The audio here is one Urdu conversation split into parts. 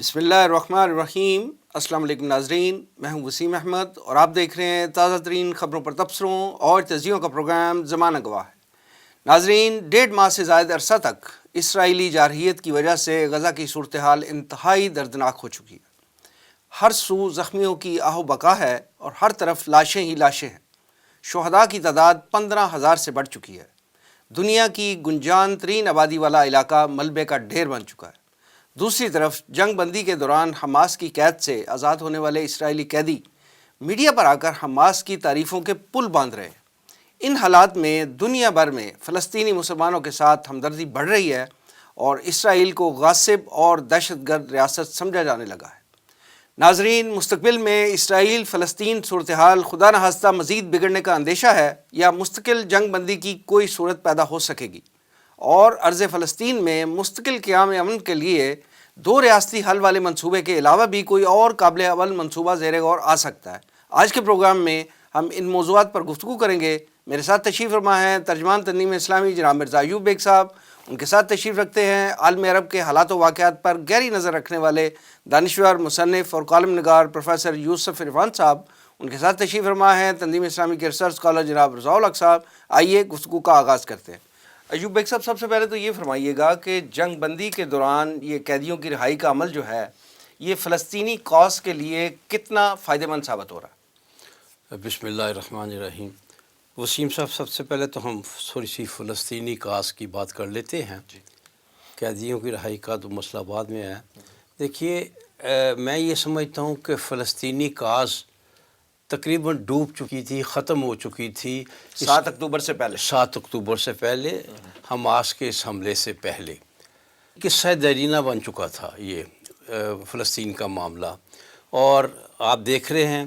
بسم اللہ الرحمن الرحیم۔ السلام علیکم ناظرین، میں ہوں وسیم احمد اور آپ دیکھ رہے ہیں تازہ ترین خبروں پر تبصروں اور تجزیوں کا پروگرام زمانہ گواہ ہے۔ ناظرین، 1.5 ماہ سے زائد عرصہ تک اسرائیلی جارحیت کی وجہ سے غزہ کی صورتحال انتہائی دردناک ہو چکی ہے۔ ہر سو زخمیوں کی آہ و بکا ہے اور ہر طرف لاشیں ہی لاشیں ہیں۔ شہداء کی تعداد 15,000 سے بڑھ چکی ہے۔ دنیا کی گنجان ترین آبادی والا علاقہ ملبے کا ڈھیر بن چکا ہے۔ دوسری طرف جنگ بندی کے دوران حماس کی قید سے آزاد ہونے والے اسرائیلی قیدی میڈیا پر آ کر حماس کی تعریفوں کے پل باندھ رہے ہیں۔ ان حالات میں دنیا بھر میں فلسطینی مسلمانوں کے ساتھ ہمدردی بڑھ رہی ہے اور اسرائیل کو غاصب اور دہشت گرد ریاست سمجھا جانے لگا ہے۔ ناظرین، مستقبل میں اسرائیل فلسطین صورتحال خدا نخواستہ مزید بگڑنے کا اندیشہ ہے یا مستقل جنگ بندی کی کوئی صورت پیدا ہو سکے گی اور ارض فلسطین میں مستقل قیام امن کے لیے 2 ریاستی حل والے منصوبے کے علاوہ بھی کوئی اور قابل عمل منصوبہ زیر غور آ سکتا ہے۔ آج کے پروگرام میں ہم ان موضوعات پر گفتگو کریں گے۔ میرے ساتھ تشریف فرما ہیں ترجمان تنظیم اسلامی جناب مرزا ایوب بیگ صاحب، ان کے ساتھ تشریف رکھتے ہیں عالم عرب کے حالات و واقعات پر گہری نظر رکھنے والے دانشور، مصنف اور کالم نگار پروفیسر یوسف عرفان صاحب، ان کے ساتھ تشریف فرما ہیں تنظیم اسلامی کے ریسرچ اسکالر جناب رضا الحق صاحب۔ آئیے گفتگو کا آغاز کرتے ہیں۔ ایوب بیگ صاحب، سب سے پہلے تو یہ فرمائیے گا کہ جنگ بندی کے دوران یہ قیدیوں کی رہائی کا عمل جو ہے یہ فلسطینی کاز کے لیے کتنا فائدہ مند ثابت ہو رہا ہے؟ بسم اللہ الرحمن الرحیم۔ وسیم صاحب، سب سے پہلے تو ہم تھوڑی سی فلسطینی کاز کی بات کر لیتے ہیں۔ قیدیوں کی رہائی کا تو مسئلہ بعد میں ہے۔ دیکھیے، میں یہ سمجھتا ہوں کہ فلسطینی کاز تقریباً ڈوب چکی تھی، ختم ہو چکی تھی 7 اکتوبر سے پہلے 7 اکتوبر سے پہلے، حماس کے اس حملے سے پہلے قصہ دیرینہ بن چکا تھا یہ فلسطین کا معاملہ۔ اور آپ دیکھ رہے ہیں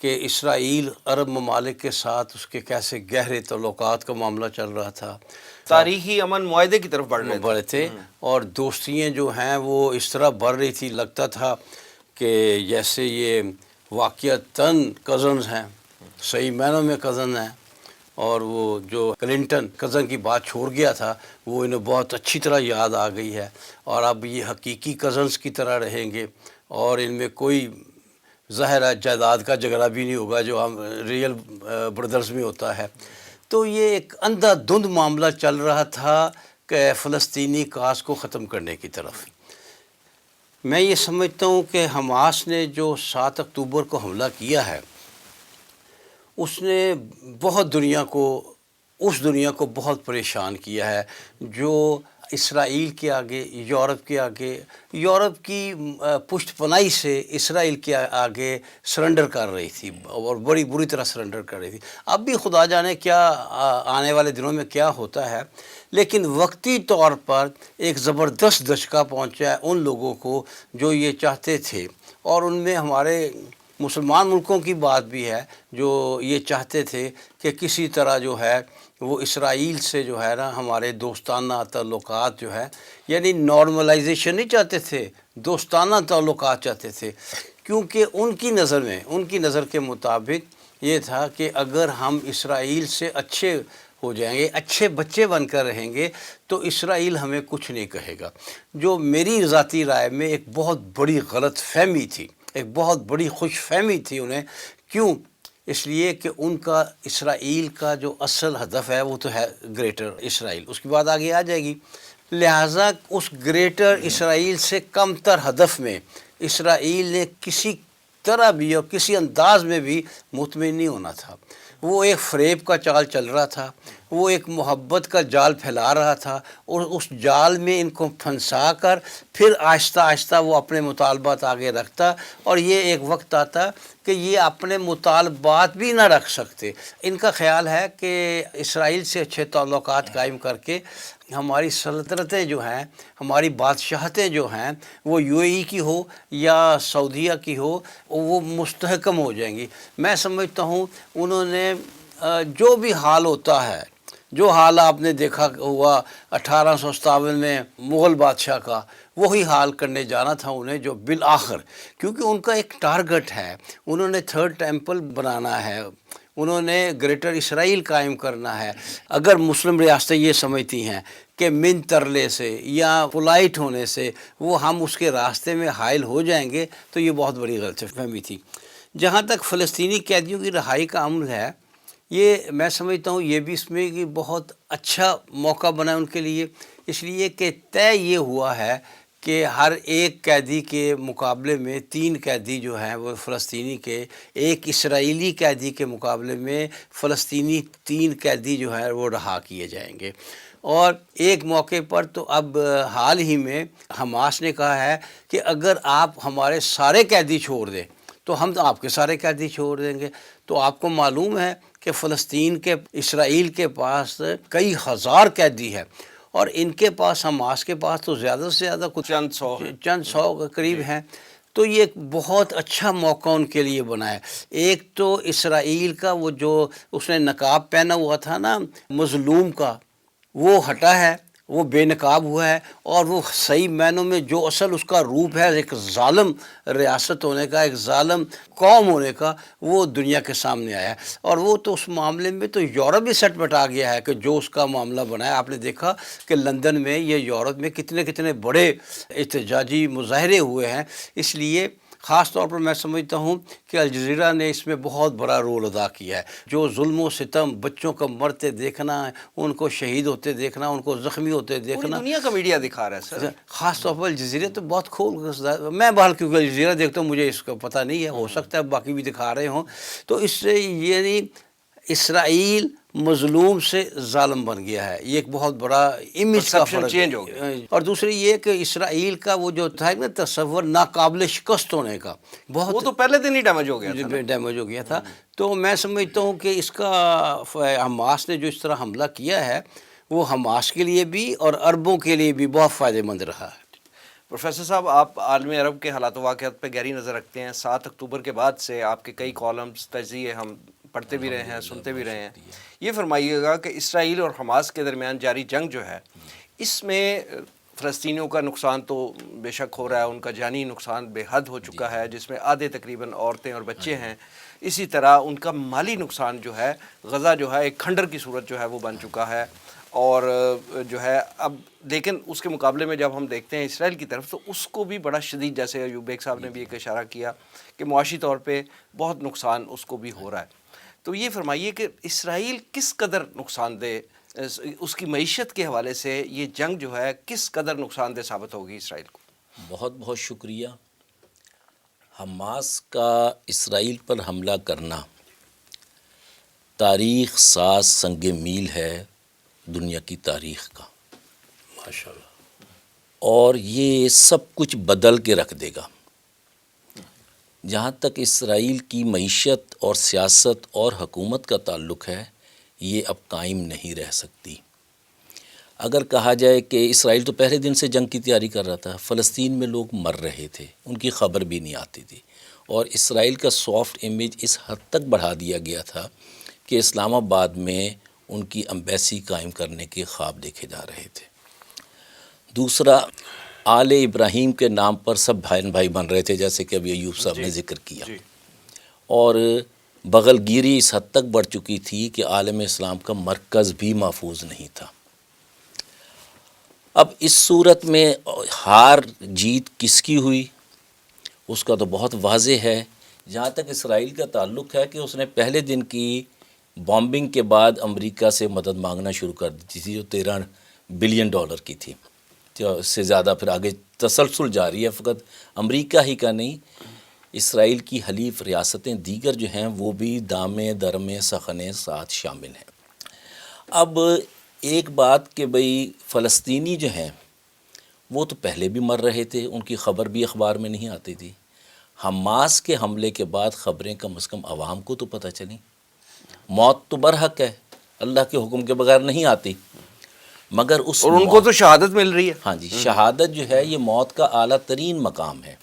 کہ اسرائیل عرب ممالک کے ساتھ اس کے کیسے گہرے تعلقات کا معاملہ چل رہا تھا، تاریخی امن معاہدے کی طرف بڑھ تھے اور دوستیاں جو ہیں وہ اس طرح بڑھ رہی تھی، لگتا تھا کہ جیسے یہ واقعتاً کزنز ہیں، صحیح معنوں میں کزن ہیں۔ اور وہ جو کلنٹن کزن کی بات چھوڑ گیا تھا وہ انہیں بہت اچھی طرح یاد آ گئی ہے، اور اب یہ حقیقی کزنز کی طرح رہیں گے اور ان میں کوئی ظاہر ہے جائیداد کا جھگڑا بھی نہیں ہوگا جو ہم ریئل بردرز میں ہوتا ہے۔ تو یہ ایک اندھا دھند معاملہ چل رہا تھا کہ فلسطینی کاز کو ختم کرنے کی طرف۔ میں یہ سمجھتا ہوں کہ حماس نے جو 7 اکتوبر کو حملہ کیا ہے اس نے بہت اس دنیا کو بہت پریشان کیا ہے جو اسرائیل کے آگے، یورپ کے آگے، یورپ کی پشت پناہی سے اسرائیل کے آگے سرنڈر کر رہی تھی اور بڑی بری طرح سرنڈر کر رہی تھی۔ اب بھی خدا جانے کیا آنے والے دنوں میں کیا ہوتا ہے، لیکن وقتی طور پر ایک زبردست دھچکا پہنچا ہے ان لوگوں کو جو یہ چاہتے تھے، اور ان میں ہمارے مسلمان ملکوں کی بات بھی ہے جو یہ چاہتے تھے کہ کسی طرح جو ہے وہ اسرائیل سے جو ہے نا ہمارے دوستانہ تعلقات جو ہے، یعنی نارملائزیشن نہیں چاہتے تھے، دوستانہ تعلقات چاہتے تھے، کیونکہ ان کی نظر کے مطابق یہ تھا کہ اگر ہم اسرائیل سے اچھے ہو جائیں گے، اچھے بچے بن کر رہیں گے تو اسرائیل ہمیں کچھ نہیں کہے گا، جو میری ذاتی رائے میں ایک بہت بڑی غلط فہمی تھی، ایک بہت بڑی خوش فہمی تھی انہیں۔ کیوں؟ اس لیے کہ ان کا اسرائیل کا جو اصل ہدف ہے وہ تو ہے گریٹر اسرائیل، اس کی بات آگے آ جائے گی۔ لہٰذا اس گریٹر اسرائیل سے کم تر ہدف میں اسرائیل نے کسی طرح بھی اور کسی انداز میں بھی مطمئن نہیں ہونا تھا۔ وہ ایک فریب کا چال چل رہا تھا، وہ ایک محبت کا جال پھیلا رہا تھا، اور اس جال میں ان کو پھنسا کر پھر آہستہ آہستہ وہ اپنے مطالبات آگے رکھتا، اور یہ ایک وقت آتا کہ یہ اپنے مطالبات بھی نہ رکھ سکتے۔ ان کا خیال ہے کہ اسرائیل سے اچھے تعلقات قائم کر کے ہماری سلطنتیں جو ہیں، ہماری بادشاہتیں جو ہیں، وہ یو اے ای کی ہو یا سعودیہ کی ہو، وہ مستحکم ہو جائیں گی۔ میں سمجھتا ہوں انہوں نے جو بھی حال ہوتا ہے، جو حال آپ نے دیکھا ہوا 1857 میں مغل بادشاہ کا، وہی حال کرنے جانا تھا انہیں، جو بالآخر، کیونکہ ان کا ایک ٹارگٹ ہے، انہوں نے 3rd ٹیمپل بنانا ہے، انہوں نے گریٹر اسرائیل قائم کرنا ہے. اگر مسلم ریاستیں یہ سمجھتی ہیں کہ من ترلے سے یا پولائٹ ہونے سے وہ ہم اس کے راستے میں حائل ہو جائیں گے تو یہ بہت بڑی غلط فہمی تھی. جہاں تک فلسطینی قیدیوں کی رہائی کا عمل ہے، یہ میں سمجھتا ہوں یہ بھی اس میں کہ بہت اچھا موقع بنا ان کے لیے، اس لیے کہ طے یہ ہوا ہے کہ ہر ایک قیدی کے مقابلے میں 3 قیدی جو ہیں وہ فلسطینی کے، ایک اسرائیلی قیدی کے مقابلے میں فلسطینی 3 قیدی جو ہیں وہ رہا کیے جائیں گے. اور ایک موقع پر تو اب حال ہی میں حماس نے کہا ہے کہ اگر آپ ہمارے سارے قیدی چھوڑ دیں تو ہم تو آپ کے سارے قیدی چھوڑ دیں گے. تو آپ کو معلوم ہے کہ فلسطین کے، اسرائیل کے پاس کئی ہزار قیدی ہے، اور ان کے پاس، حماس کے پاس تو زیادہ سے زیادہ کچھ چند سو کے قریب ہیں. تو یہ ایک بہت اچھا موقع ان کے لیے بنا ہے. ایک تو اسرائیل کا وہ جو اس نے نقاب پہنا ہوا تھا نا مظلوم کا، وہ ہٹا ہے، وہ بے نقاب ہوا ہے، اور وہ صحیح معنوں میں جو اصل اس کا روپ ہے ایک ظالم ریاست ہونے کا، ایک ظالم قوم ہونے کا، وہ دنیا کے سامنے آیا ہے. اور وہ تو اس معاملے میں تو یورپ بھی سٹ بٹا گیا ہے کہ جو اس کا معاملہ بنا ہے. آپ نے دیکھا کہ لندن میں، یہ یورپ میں کتنے بڑے احتجاجی مظاہرے ہوئے ہیں. اس لیے خاص طور پر میں سمجھتا ہوں کہ الجزیرہ نے اس میں بہت بڑا رول ادا کیا ہے. جو ظلم و ستم، بچوں کو مرتے دیکھنا، ان کو شہید ہوتے دیکھنا، ان کو زخمی ہوتے پوری دیکھنا، دنیا کا میڈیا دکھا رہا ہے سر. خاص طور پر الجزیرہ تو بہت میں بہرحال کیونکہ الجزیرہ دیکھتا ہوں مجھے اس کا پتہ نہیں ہے، ہو سکتا ہے باقی بھی دکھا رہے ہوں. تو اس سے یعنی اسرائیل مظلوم سے ظالم بن گیا ہے. یہ ایک بہت بڑا امیج کا فرق چینج ہو گیا. اور دوسری یہ کہ اسرائیل کا وہ جو تھا نا تصور ناقابل شکست ہونے کا، وہ بہت تو پہلے دن ہی ڈیمیج ہو گیا تھا. ڈیمیج ہو گیا تھا. تو میں سمجھتا ہوں کہ اس کا حماس نے جو اس طرح حملہ کیا ہے وہ حماس کے لیے بھی اور عربوں کے لیے بھی بہت فائدہ مند رہا ہے. پروفیسر صاحب، آپ عالم عرب کے حالات و واقعات پہ گہری نظر رکھتے ہیں. 7 اکتوبر کے بعد سے آپ کے کئی کالمز، تجزیے ہم پڑھتے بھی رہے ہیں، سنتے بھی رہے ہیں. یہ فرمائیے گا کہ اسرائیل اور حماس کے درمیان جاری جنگ جو ہے، اس میں فلسطینیوں کا نقصان تو بے شک ہو رہا ہے، ان کا جانی نقصان بے حد ہو چکا ہے، جس میں آدھے تقریباً عورتیں اور بچے ہیں. اسی طرح ان کا مالی نقصان جو ہے، غزہ جو ہے ایک کھنڈر کی صورت جو ہے وہ بن چکا ہے. اور جو ہے اب لیکن اس کے مقابلے میں جب ہم دیکھتے ہیں اسرائیل کی طرف، تو اس کو بھی بڑا شدید، جیسے ایوب بیگ صاحب نے بھی ایک اشارہ کیا کہ معاشی طور پہ بہت نقصان اس کو بھی ہو رہا ہے. تو یہ فرمائیے کہ اسرائیل کس قدر نقصان دہ، اس کی معیشت کے حوالے سے یہ جنگ جو ہے کس قدر نقصان دہ ثابت ہوگی اسرائیل کو؟ بہت بہت شکریہ. حماس کا اسرائیل پر حملہ کرنا تاریخ ساز سنگ میل ہے دنیا کی تاریخ کا، ماشاءاللہ. اور یہ سب کچھ بدل کے رکھ دے گا. جہاں تک اسرائیل کی معیشت اور سیاست اور حکومت کا تعلق ہے، یہ اب قائم نہیں رہ سکتی. اگر کہا جائے کہ اسرائیل تو پہلے دن سے جنگ کی تیاری کر رہا تھا، فلسطین میں لوگ مر رہے تھے، ان کی خبر بھی نہیں آتی تھی، اور اسرائیل کا سافٹ امیج اس حد تک بڑھا دیا گیا تھا کہ اسلام آباد میں ان کی امبیسی قائم کرنے کے خواب دیکھے جا رہے تھے. دوسرا، آل ابراہیم کے نام پر سب بھائی بن رہے تھے، جیسے کہ ابھی ایوب صاحب نے ذکر کیا. اور بغل گیری اس حد تک بڑھ چکی تھی کہ عالم اسلام کا مرکز بھی محفوظ نہیں تھا. اب اس صورت میں ہار جیت کس کی ہوئی اس کا تو بہت واضح ہے. جہاں تک اسرائیل کا تعلق ہے کہ اس نے پہلے دن کی بامبنگ کے بعد امریکہ سے مدد مانگنا شروع کر دی تھی، جو $13 بلین کی تھی. اس سے زیادہ پھر آگے تسلسل جاری ہے. فقط امریکہ ہی کا نہیں، اسرائیل کی حلیف ریاستیں دیگر جو ہیں وہ بھی دامے درمے سخنے ساتھ شامل ہیں. اب ایک بات کہ بھئی فلسطینی جو ہیں وہ تو پہلے بھی مر رہے تھے، ان کی خبر بھی اخبار میں نہیں آتی تھی. حماس کے حملے کے بعد خبریں کم از کم عوام کو تو پتہ چلیں. موت تو برحق ہے، اللہ کے حکم کے بغیر نہیں آتی، مگر اس اور ان کو تو شہادت مل رہی ہے. ہاں جی، شہادت جو ہے یہ موت کا اعلیٰ ترین مقام ہے.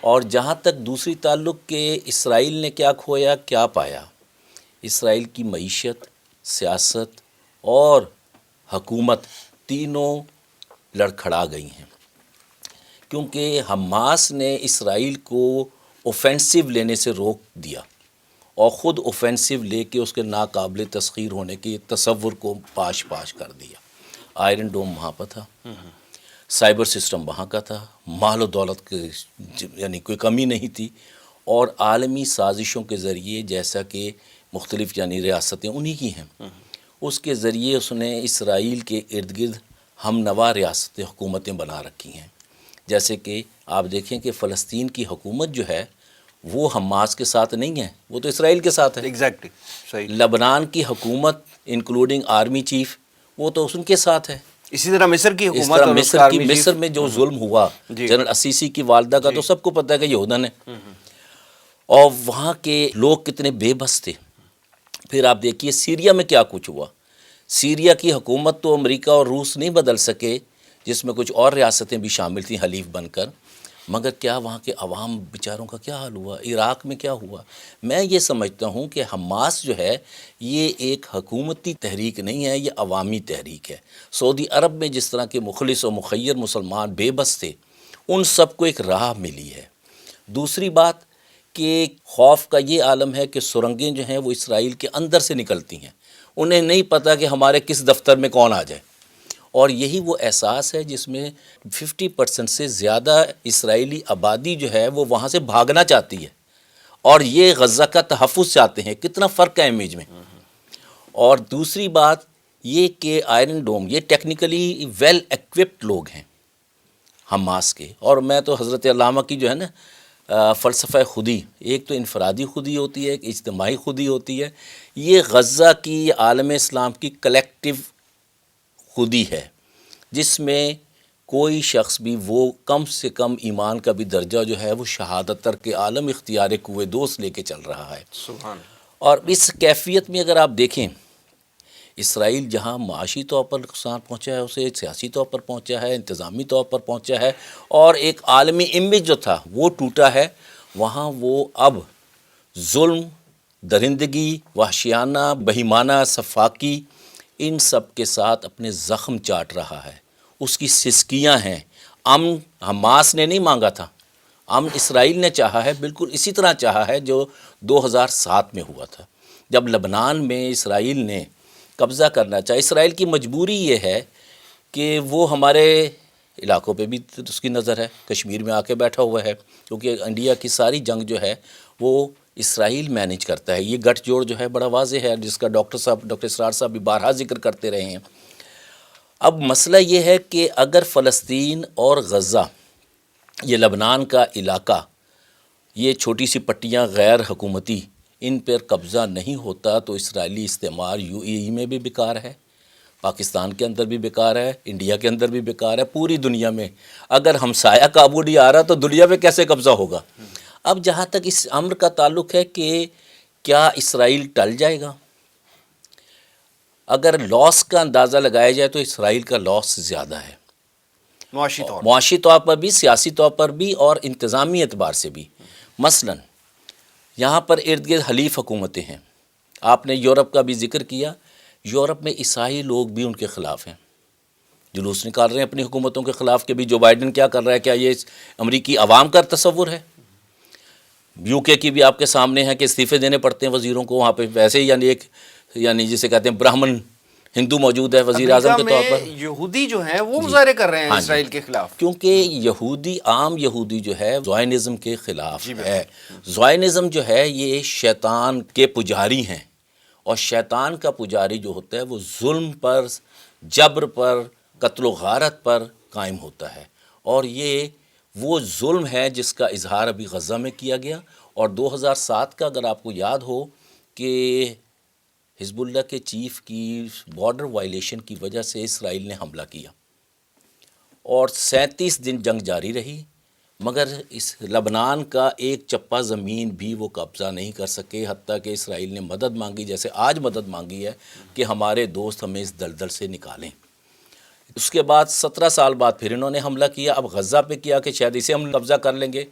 اور جہاں تک دوسری تعلق کہ اسرائیل نے کیا کھویا کیا پایا، اسرائیل کی معیشت، سیاست اور حکومت تینوں لڑکھڑا گئی ہیں، کیونکہ حماس نے اسرائیل کو اوفینسو لینے سے روک دیا اور خود اوفینسو لے کے اس کے ناقابل تسخیر ہونے کی تصور کو پاش کر دیا۔ آئرن ڈوم وہاں پر تھا، سائبر سسٹم وہاں کا تھا، مال و دولت کی یعنی کوئی کمی نہیں تھی، اور عالمی سازشوں کے ذریعے جیسا کہ مختلف یعنی ریاستیں انہی کی ہیں، اس کے ذریعے اس نے اسرائیل کے ارد گرد ہم نوا ریاستیں حکومتیں بنا رکھی ہیں۔ جیسے کہ آپ دیکھیں کہ فلسطین کی حکومت جو ہے وہ حماس کے ساتھ نہیں ہے، وہ تو اسرائیل کے ساتھ ہے۔ ایگزیکٹلی صحیح۔ لبنان کی حکومت انکلوڈنگ آرمی چیف وہ تو ان کے ساتھ ہے۔ اسی طرح مصر کی اس حکومت طرح اور اس کا آرمی چیف- مصر میں جو ظلم ہوا جی۔ جنرل اسیسی کی والدہ کا تو سب کو پتہ ہے کہ یہودن ہے، اور وہاں کے لوگ کتنے بے بس تھے۔ پھر آپ دیکھیے سیریا میں کیا کچھ ہوا۔ سیریا کی حکومت تو امریکہ اور روس نہیں بدل سکے، جس میں کچھ اور ریاستیں بھی شامل تھیں حلیف بن کر، مگر کیا وہاں کے عوام بیچاروں کا کیا حال ہوا؟ عراق میں کیا ہوا؟ میں یہ سمجھتا ہوں کہ حماس جو ہے یہ ایک حکومتی تحریک نہیں ہے، یہ عوامی تحریک ہے۔ سعودی عرب میں جس طرح کے مخلص و مخیر مسلمان بے بس تھے، ان سب کو ایک راہ ملی ہے۔ دوسری بات کہ خوف کا یہ عالم ہے کہ سرنگیں جو ہیں وہ اسرائیل کے اندر سے نکلتی ہیں، انہیں نہیں پتہ کہ ہمارے کس دفتر میں کون آ جائے، اور یہی وہ احساس ہے جس میں 50% سے زیادہ اسرائیلی آبادی جو ہے وہ وہاں سے بھاگنا چاہتی ہے، اور یہ غزہ کا تحفظ چاہتے ہیں۔ کتنا فرق ہے امیج میں۔ اور دوسری بات یہ کہ آئرن ڈوم یہ ٹیکنیکلی ویل ایکوپڈ لوگ ہیں حماس کے، اور میں تو حضرت علامہ کی جو ہے نا فلسفہ خودی، ایک تو انفرادی خودی ہوتی ہے، ایک اجتماعی خودی ہوتی ہے، یہ غزہ کی عالم اسلام کی کلیکٹیو خودی ہے، جس میں کوئی شخص بھی وہ کم سے کم ایمان کا بھی درجہ جو ہے وہ شہادت تر کے عالم اختیار کوہ دوست لے کے چل رہا ہے۔ سبحان۔ اور اس کیفیت میں اگر آپ دیکھیں اسرائیل جہاں معاشی طور پر نقصان پہنچا ہے، اسے سیاسی طور پر پہنچا ہے، انتظامی طور پر پہنچا ہے، اور ایک عالمی امیج جو تھا وہ ٹوٹا ہے، وہاں وہ اب ظلم، درندگی، وحشیانہ، بہیمانہ صفاقی، ان سب کے ساتھ اپنے زخم چاٹ رہا ہے۔ اس کی سسکیاں ہیں۔ امن حماس نے نہیں مانگا تھا، امن اسرائیل نے چاہا ہے، بالکل اسی طرح چاہا ہے جو 2007 میں ہوا تھا، جب لبنان میں اسرائیل نے قبضہ کرنا چاہا۔ اسرائیل کی مجبوری یہ ہے کہ وہ ہمارے علاقوں پہ بھی اس کی نظر ہے، کشمیر میں آ کے بیٹھا ہوا ہے، کیونکہ انڈیا کی ساری جنگ جو ہے وہ اسرائیل مینیج کرتا ہے۔ یہ گٹھ جوڑ جو ہے بڑا واضح ہے، جس کا ڈاکٹر اسرار صاحب بھی بارہا ذکر کرتے رہے ہیں۔ اب مسئلہ یہ ہے کہ اگر فلسطین اور غزہ، یہ لبنان کا علاقہ، یہ چھوٹی سی پٹیاں غیر حکومتی، ان پر قبضہ نہیں ہوتا تو اسرائیلی استعمار UAE میں بھی بیکار ہے، پاکستان کے اندر بھی بیکار ہے، انڈیا کے اندر بھی بیکار ہے، پوری دنیا میں۔ اگر ہمسایہ قابو نہیں آ رہا تو دنیا میں کیسے قبضہ ہوگا؟ اب جہاں تک اس امر کا تعلق ہے کہ کیا اسرائیل ٹل جائے گا، اگر لاس کا اندازہ لگایا جائے تو اسرائیل کا لاس زیادہ ہے، معاشی طور پر بھی، سیاسی طور پر بھی، اور انتظامی اعتبار سے بھی۔ مثلاً یہاں پر ارد گرد حلیف حکومتیں ہیں، آپ نے یورپ کا بھی ذکر کیا، یورپ میں عیسائی لوگ بھی ان کے خلاف ہیں، جلوس نکال رہے ہیں اپنی حکومتوں کے خلاف کہ بھی جو بائیڈن کیا کر رہا ہے، کیا یہ امریکی عوام کا تصور ہے؟ UK کی بھی آپ کے سامنے ہے کہ استعفے دینے پڑتے ہیں وزیروں کو، وہاں پہ ویسے ہی یعنی جسے کہتے ہیں براہمن ہندو موجود ہے وزیر اعظم کے طور پر۔ یہودی جو ہیں وہ مظاہرے کر رہے ہیں اسرائیل کے خلاف، کیونکہ یہودی، عام یہودی جو ہے زائنزم کے خلاف ہے۔ زائنزم جو ہے یہ شیطان کے پجاری ہیں، اور شیطان کا پجاری جو ہوتا ہے وہ ظلم پر، جبر پر، قتل و غارت پر قائم ہوتا ہے، اور یہ وہ ظلم ہے جس کا اظہار ابھی غزہ میں کیا گیا۔ اور 2007 کا اگر آپ کو یاد ہو کہ حزب اللہ کے چیف کی بارڈر وائلیشن کی وجہ سے اسرائیل نے حملہ کیا، اور 37 دن جنگ جاری رہی، مگر اس لبنان کا ایک چپا زمین بھی وہ قبضہ نہیں کر سکے، حتیٰ کہ اسرائیل نے مدد مانگی، جیسے آج مدد مانگی ہے کہ ہمارے دوست ہمیں اس دلدل سے نکالیں۔ اس کے بعد 17 سال بعد پھر انہوں نے حملہ کیا، اب غزہ پہ کیا کہ شاید اسے ہم قبضہ کر لیں گے۔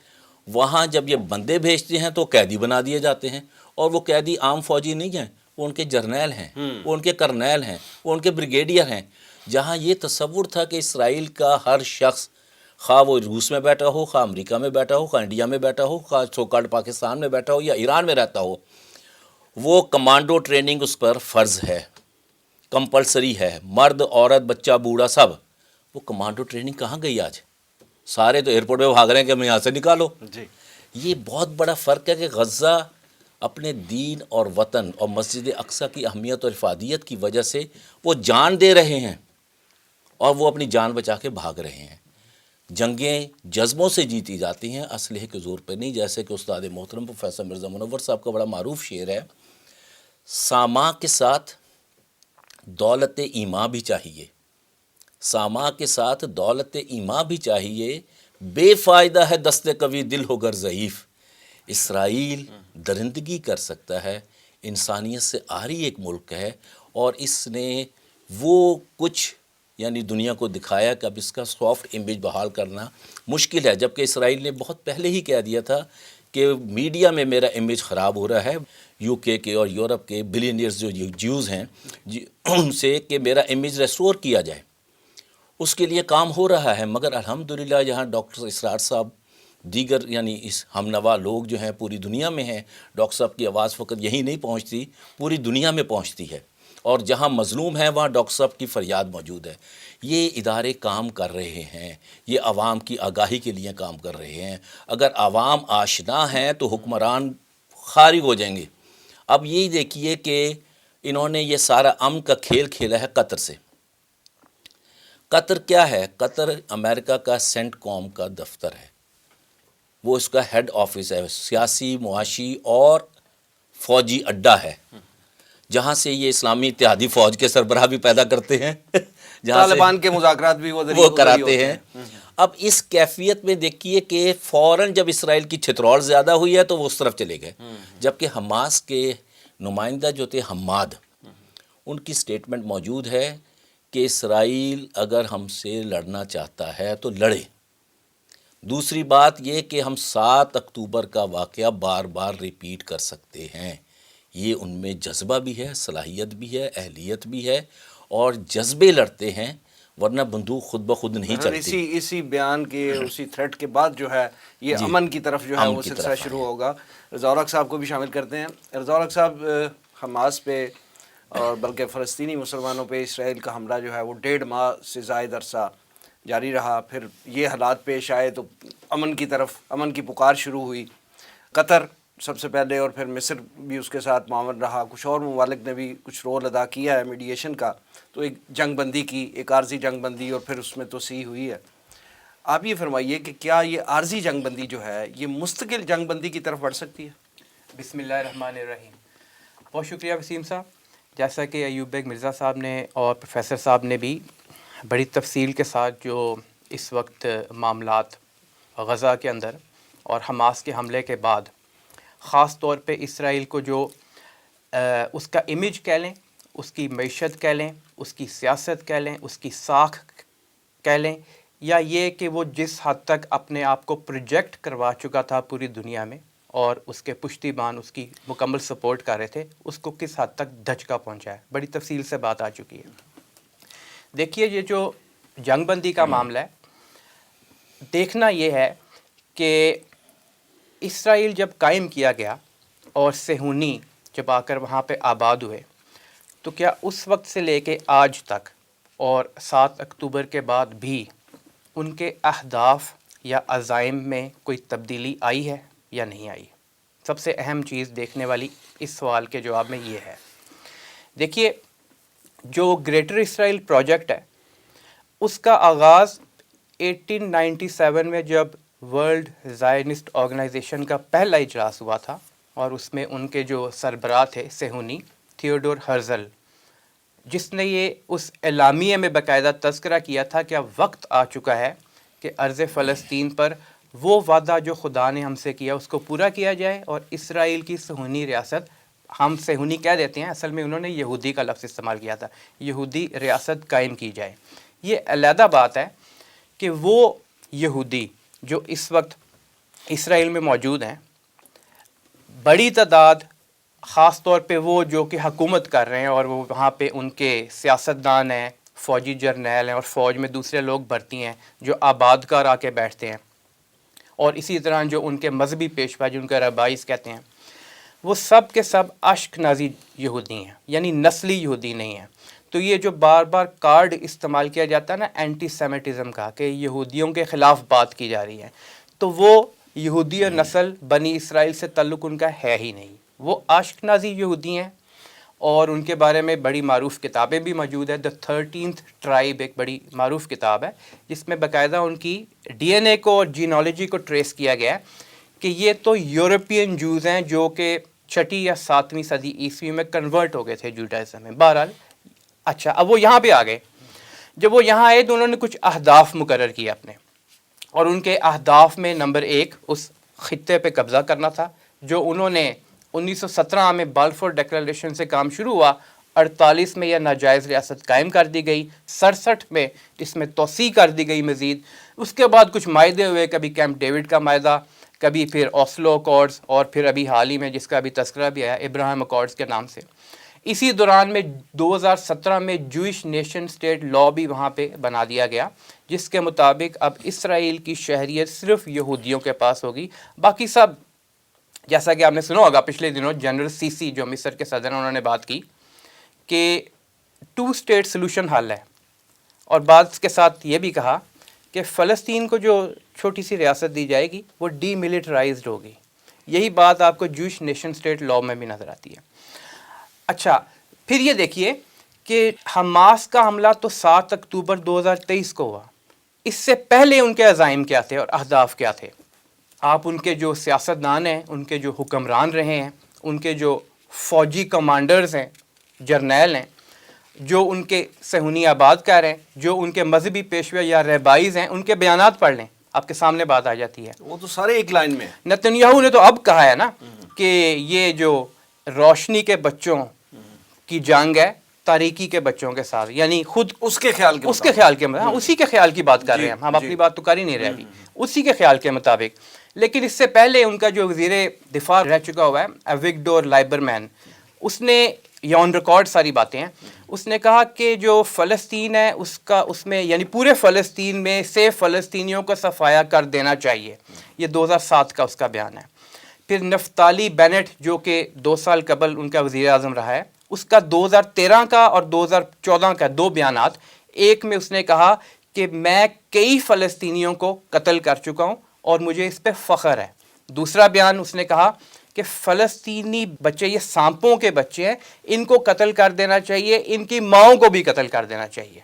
وہاں جب یہ بندے بھیجتے ہیں تو قیدی بنا دیے جاتے ہیں، اور وہ قیدی عام فوجی نہیں ہیں، وہ ان کے جرنیل ہیں، وہ ان کے کرنیل ہیں، وہ ان کے بریگیڈیئر ہیں۔ جہاں یہ تصور تھا کہ اسرائیل کا ہر شخص، خواہ وہ روس میں بیٹھا ہو، خواہ امریکہ میں بیٹھا ہو، خواہ انڈیا میں بیٹھا ہو، خواہ سو کالڈ پاکستان میں بیٹھا ہو یا ایران میں رہتا ہو، وہ کمانڈو ٹریننگ اس پر فرض ہے، کمپلسری ہے، مرد عورت بچہ بوڑھا سب. وہ کمانڈو ٹریننگ کہاں گئی آج؟ سارے تو ایئرپورٹ پہ بھاگ رہے ہیں کہ ہمیں یہاں سے نکالو. جی یہ بہت بڑا فرق ہے کہ غزہ اپنے دین اور وطن اور مسجد اقصیٰ کی اہمیت اور افادیت کی وجہ سے وہ جان دے رہے ہیں اور وہ اپنی جان بچا کے بھاگ رہے ہیں. جنگیں جذبوں سے جیتی جاتی ہیں، اسلحے کے زور پہ نہیں. جیسے کہ استاد محترم پروفیسر مرزا منور صاحب کا بڑا معروف شعر ہے، ساما کے ساتھ دولت ایماں بھی چاہیے، ساما کے ساتھ دولت ایماں بھی چاہیے، بے فائدہ ہے دست قوی دل ہو گر ضعیف. اسرائیل درندگی کر سکتا ہے، انسانیت سے عاری ایک ملک ہے، اور اس نے وہ کچھ یعنی دنیا کو دکھایا کہ اب اس کا سافٹ امیج بحال کرنا مشکل ہے. جبکہ اسرائیل نے بہت پہلے ہی کہہ دیا تھا کہ میڈیا میں میرا امیج خراب ہو رہا ہے، یو کے اور یورپ کے بلینئرز جو جیوز ہیں ان سے، کہ میرا امیج ریسٹور کیا جائے. اس کے لیے کام ہو رہا ہے. مگر الحمدللہ یہاں ڈاکٹر اسرار صاحب، دیگر یعنی اس ہم نوا لوگ جو ہیں پوری دنیا میں ہیں. ڈاکٹر صاحب کی آواز فقط یہیں نہیں پہنچتی، پوری دنیا میں پہنچتی ہے، اور جہاں مظلوم ہیں وہاں ڈاکٹر صاحب کی فریاد موجود ہے. یہ ادارے کام کر رہے ہیں، یہ عوام کی آگاہی کے لیے کام کر رہے ہیں. اگر عوام آشنا ہیں تو حکمران خارج ہو جائیں گے. اب یہی دیکھیے کہ انہوں نے یہ سارا امن کا کھیل کھیلا ہے قطر سے. قطر کیا ہے؟ قطر امریکہ کا سینٹ کوم کا دفتر ہے، وہ اس کا ہیڈ آفس ہے، سیاسی معاشی اور فوجی اڈہ ہے، جہاں سے یہ اسلامی اتحادی فوج کے سربراہ بھی پیدا کرتے ہیں، جہاں سے طالبان کے مذاکرات بھی وہ کراتے ہیں. اب اس کیفیت میں دیکھیے کہ فوراً جب اسرائیل کی چھترول زیادہ ہوئی ہے تو وہ اس طرف چلے گئے. جبکہ حماس کے نمائندہ جو تھے حماد، ان کی سٹیٹمنٹ موجود ہے کہ اسرائیل اگر ہم سے لڑنا چاہتا ہے تو لڑے. دوسری بات یہ کہ ہم 7 اکتوبر کا واقعہ بار بار ریپیٹ کر سکتے ہیں. یہ ان میں جذبہ بھی ہے، صلاحیت بھی ہے، اہلیت بھی ہے، اور جذبے لڑتے ہیں، ورنہ بندوق خود بخود نہیں چلتی. اسی بیان کے اسی تھریٹ کے بعد جو ہے یہ جی، امن کی طرف جو ہے امن وہ کی سلسلہ طرف شروع ہوگا. رضا صاحب کو بھی شامل کرتے ہیں. رضا صاحب، حماس پہ اور بلکہ فلسطینی مسلمانوں پہ اسرائیل کا حملہ جو ہے وہ 1.5 ماہ سے زائد عرصہ جاری رہا. پھر یہ حالات پیش آئے تو امن کی طرف، امن کی پکار شروع ہوئی. قطر سب سے پہلے، اور پھر مصر بھی اس کے ساتھ معاون رہا. کچھ اور ممالک نے بھی کچھ رول ادا کیا ہے میڈیشن کا. تو ایک جنگ بندی کی، ایک عارضی جنگ بندی، اور پھر اس میں توسیع ہوئی ہے. آپ یہ فرمائیے کہ کیا یہ عارضی جنگ بندی جو ہے یہ مستقل جنگ بندی کی طرف بڑھ سکتی ہے؟ بسم اللہ الرحمن الرحیم. بہت شکریہ وسیم صاحب. جیسا کہ ایوب بیگ مرزا صاحب نے اور پروفیسر صاحب نے بھی بڑی تفصیل کے ساتھ جو اس وقت معاملات غزہ کے اندر اور حماس کے حملے کے بعد خاص طور پہ اسرائیل کو جو اس کا امیج کہہ لیں، اس کی معیشت کہہ لیں، اس کی سیاست کہہ لیں، اس کی ساکھ کہہ لیں، یا یہ کہ وہ جس حد تک اپنے آپ کو پروجیکٹ کروا چکا تھا پوری دنیا میں اور اس کے پشتیبان اس کی مکمل سپورٹ کر رہے تھے، اس کو کس حد تک دھچکا پہنچا ہے. بڑی تفصیل سے بات آ چکی ہے. دیکھیے یہ جو جنگ بندی کا معاملہ ہے، دیکھنا یہ ہے کہ اسرائیل جب قائم کیا گیا اور صہیونی جب آ کر وہاں پہ آباد ہوئے، تو کیا اس وقت سے لے کے آج تک اور 7 اکتوبر کے بعد بھی ان کے اہداف یا عزائم میں کوئی تبدیلی آئی ہے یا نہیں آئی؟ سب سے اہم چیز دیکھنے والی اس سوال کے جواب میں یہ ہے. دیکھیے جو گریٹر اسرائیل پروجیکٹ ہے اس کا آغاز 1897 میں جب ورلڈ زائنسٹ آرگنائزیشن کا پہلا اجلاس ہوا تھا، اور اس میں ان کے جو سربراہ تھے صہیونی تھیوڈور ہرزل، جس نے یہ اس اعلامیے میں باقاعدہ تذکرہ کیا تھا کہ اب وقت آ چکا ہے کہ ارض فلسطین پر وہ وعدہ جو خدا نے ہم سے کیا اس کو پورا کیا جائے، اور اسرائیل کی صہیونی ریاست، ہم صہیونی کہہ دیتے ہیں، اصل میں انہوں نے یہودی کا لفظ استعمال کیا تھا، یہودی ریاست قائم کی جائے. یہ علیحدہ بات ہے کہ وہ یہودی جو اس وقت اسرائیل میں موجود ہیں، بڑی تعداد، خاص طور پہ وہ جو کہ حکومت کر رہے ہیں اور وہ وہاں پہ ان کے سیاستدان ہیں، فوجی جرنیل ہیں، اور فوج میں دوسرے لوگ بھرتی ہیں جو آباد کار آ کے بیٹھتے ہیں، اور اسی طرح جو ان کے مذہبی پیشوا جن کا ربائز کہتے ہیں، وہ سب کے سب اشک نازی یہودی ہیں، یعنی نسلی یہودی نہیں ہیں. تو یہ جو بار بار کارڈ استعمال کیا جاتا ہے نا اینٹی سیمیٹزم کا، کہ یہودیوں کے خلاف بات کی جا رہی ہے، تو وہ یہودی نسل بنی اسرائیل سے تعلق ان کا ہے ہی نہیں. وہ اشک نازی یہودی ہیں، اور ان کے بارے میں بڑی معروف کتابیں بھی موجود ہیں. دا 13th ٹرائب ایک بڑی معروف کتاب ہے جس میں باقاعدہ ان کی ڈی این اے کو اور جینالوجی کو ٹریس کیا گیا ہے کہ یہ تو یورپین جوز ہیں جو کہ 6 یا 7ویں صدی عیسوی میں کنورٹ ہو گئے تھے جوڈائزم میں. بہرحال اچھا، اب وہ یہاں پہ آ گئے. جب وہ یہاں آئے تو انہوں نے کچھ اہداف مقرر کیے اپنے، اور ان کے اہداف میں نمبر 1 اس خطے پہ قبضہ کرنا تھا جو انہوں نے 1917 میں بالفور ڈیکلریشن سے کام شروع ہوا. 48 میں یہ ناجائز ریاست قائم کر دی گئی، 67 میں اس میں توسیع کر دی گئی مزید. اس کے بعد کچھ معاہدے ہوئے، کبھی کیمپ ڈیوڈ کا معاہدہ، کبھی پھر اوسلو اکارڈز، اور پھر ابھی حال ہی میں جس کا ابھی تذکرہ بھی آیا ابراہیم اکارڈز کے نام سے. اسی دوران میں 2017 میں جوئش نیشن سٹیٹ لا بھی وہاں پہ بنا دیا گیا، جس کے مطابق اب اسرائیل کی شہریت صرف یہودیوں کے پاس ہوگی، باقی سب، جیسا کہ آپ نے سنا ہوگا پچھلے دنوں جنرل سیسی جو مصر کے صدر ہیں انہوں نے بات کی کہ 2 اسٹیٹ سلوشن حل ہے، اور بات کے ساتھ یہ بھی کہا کہ فلسطین کو جو چھوٹی سی ریاست دی جائے گی وہ ڈی ملٹرائزڈ ہوگی. یہی بات آپ کو جوئش نیشن سٹیٹ لا میں بھی نظر آتی ہے. اچھا، پھر یہ دیکھیے کہ حماس کا حملہ تو 7 اکتوبر 2023 کو ہوا. اس سے پہلے ان کے عزائم کیا تھے اور اہداف کیا تھے؟ آپ ان کے جو سیاستدان ہیں، ان کے جو حکمران رہے ہیں، ان کے جو فوجی کمانڈرز ہیں، جرنیل ہیں، جو ان کے صہیونی آبادکار ہیں، جو ان کے مذہبی پیشوا یا رہبائز ہیں، ان کے بیانات پڑھ لیں، آپ کے سامنے بات آ جاتی ہے. وہ تو سارے ایک لائن میں ہیں. نتنیاہو نے تو اب کہا ہے نا کہ یہ جو روشنی کے بچوں کی جنگ ہے تاریکی کے بچوں کے ساتھ، یعنی خود اس کے خیال کے اسی کے خیال کی بات کر رہے ہیں ہم، اپنی بات تو کر ہی نہیں رہے ابھی، اسی کے خیال کے مطابق. لیکن اس سے پہلے ان کا جو وزیر دفاع رہ چکا ہوا ہے ایوگڈور لائبرمین، اس نے یہ آن ریکارڈ ساری باتیں ہیں، اس نے کہا کہ جو فلسطین ہے اس میں یعنی پورے فلسطین میں سے فلسطینیوں کا صفایا کر دینا چاہیے. یہ 2007 کا اس کا بیان ہے. پھر نفتالی بینٹ جو کہ 2 سال قبل ان کا وزیر اعظم رہا ہے، اس کا 2013 کا اور 2014 کا 2 بیانات. ایک میں اس نے کہا کہ میں کئی فلسطینیوں کو قتل کر چکا ہوں اور مجھے اس پہ فخر ہے. دوسرا بیان اس نے کہا کہ فلسطینی بچے یہ سانپوں کے بچے ہیں، ان کو قتل کر دینا چاہیے، ان کی ماؤں کو بھی قتل کر دینا چاہیے.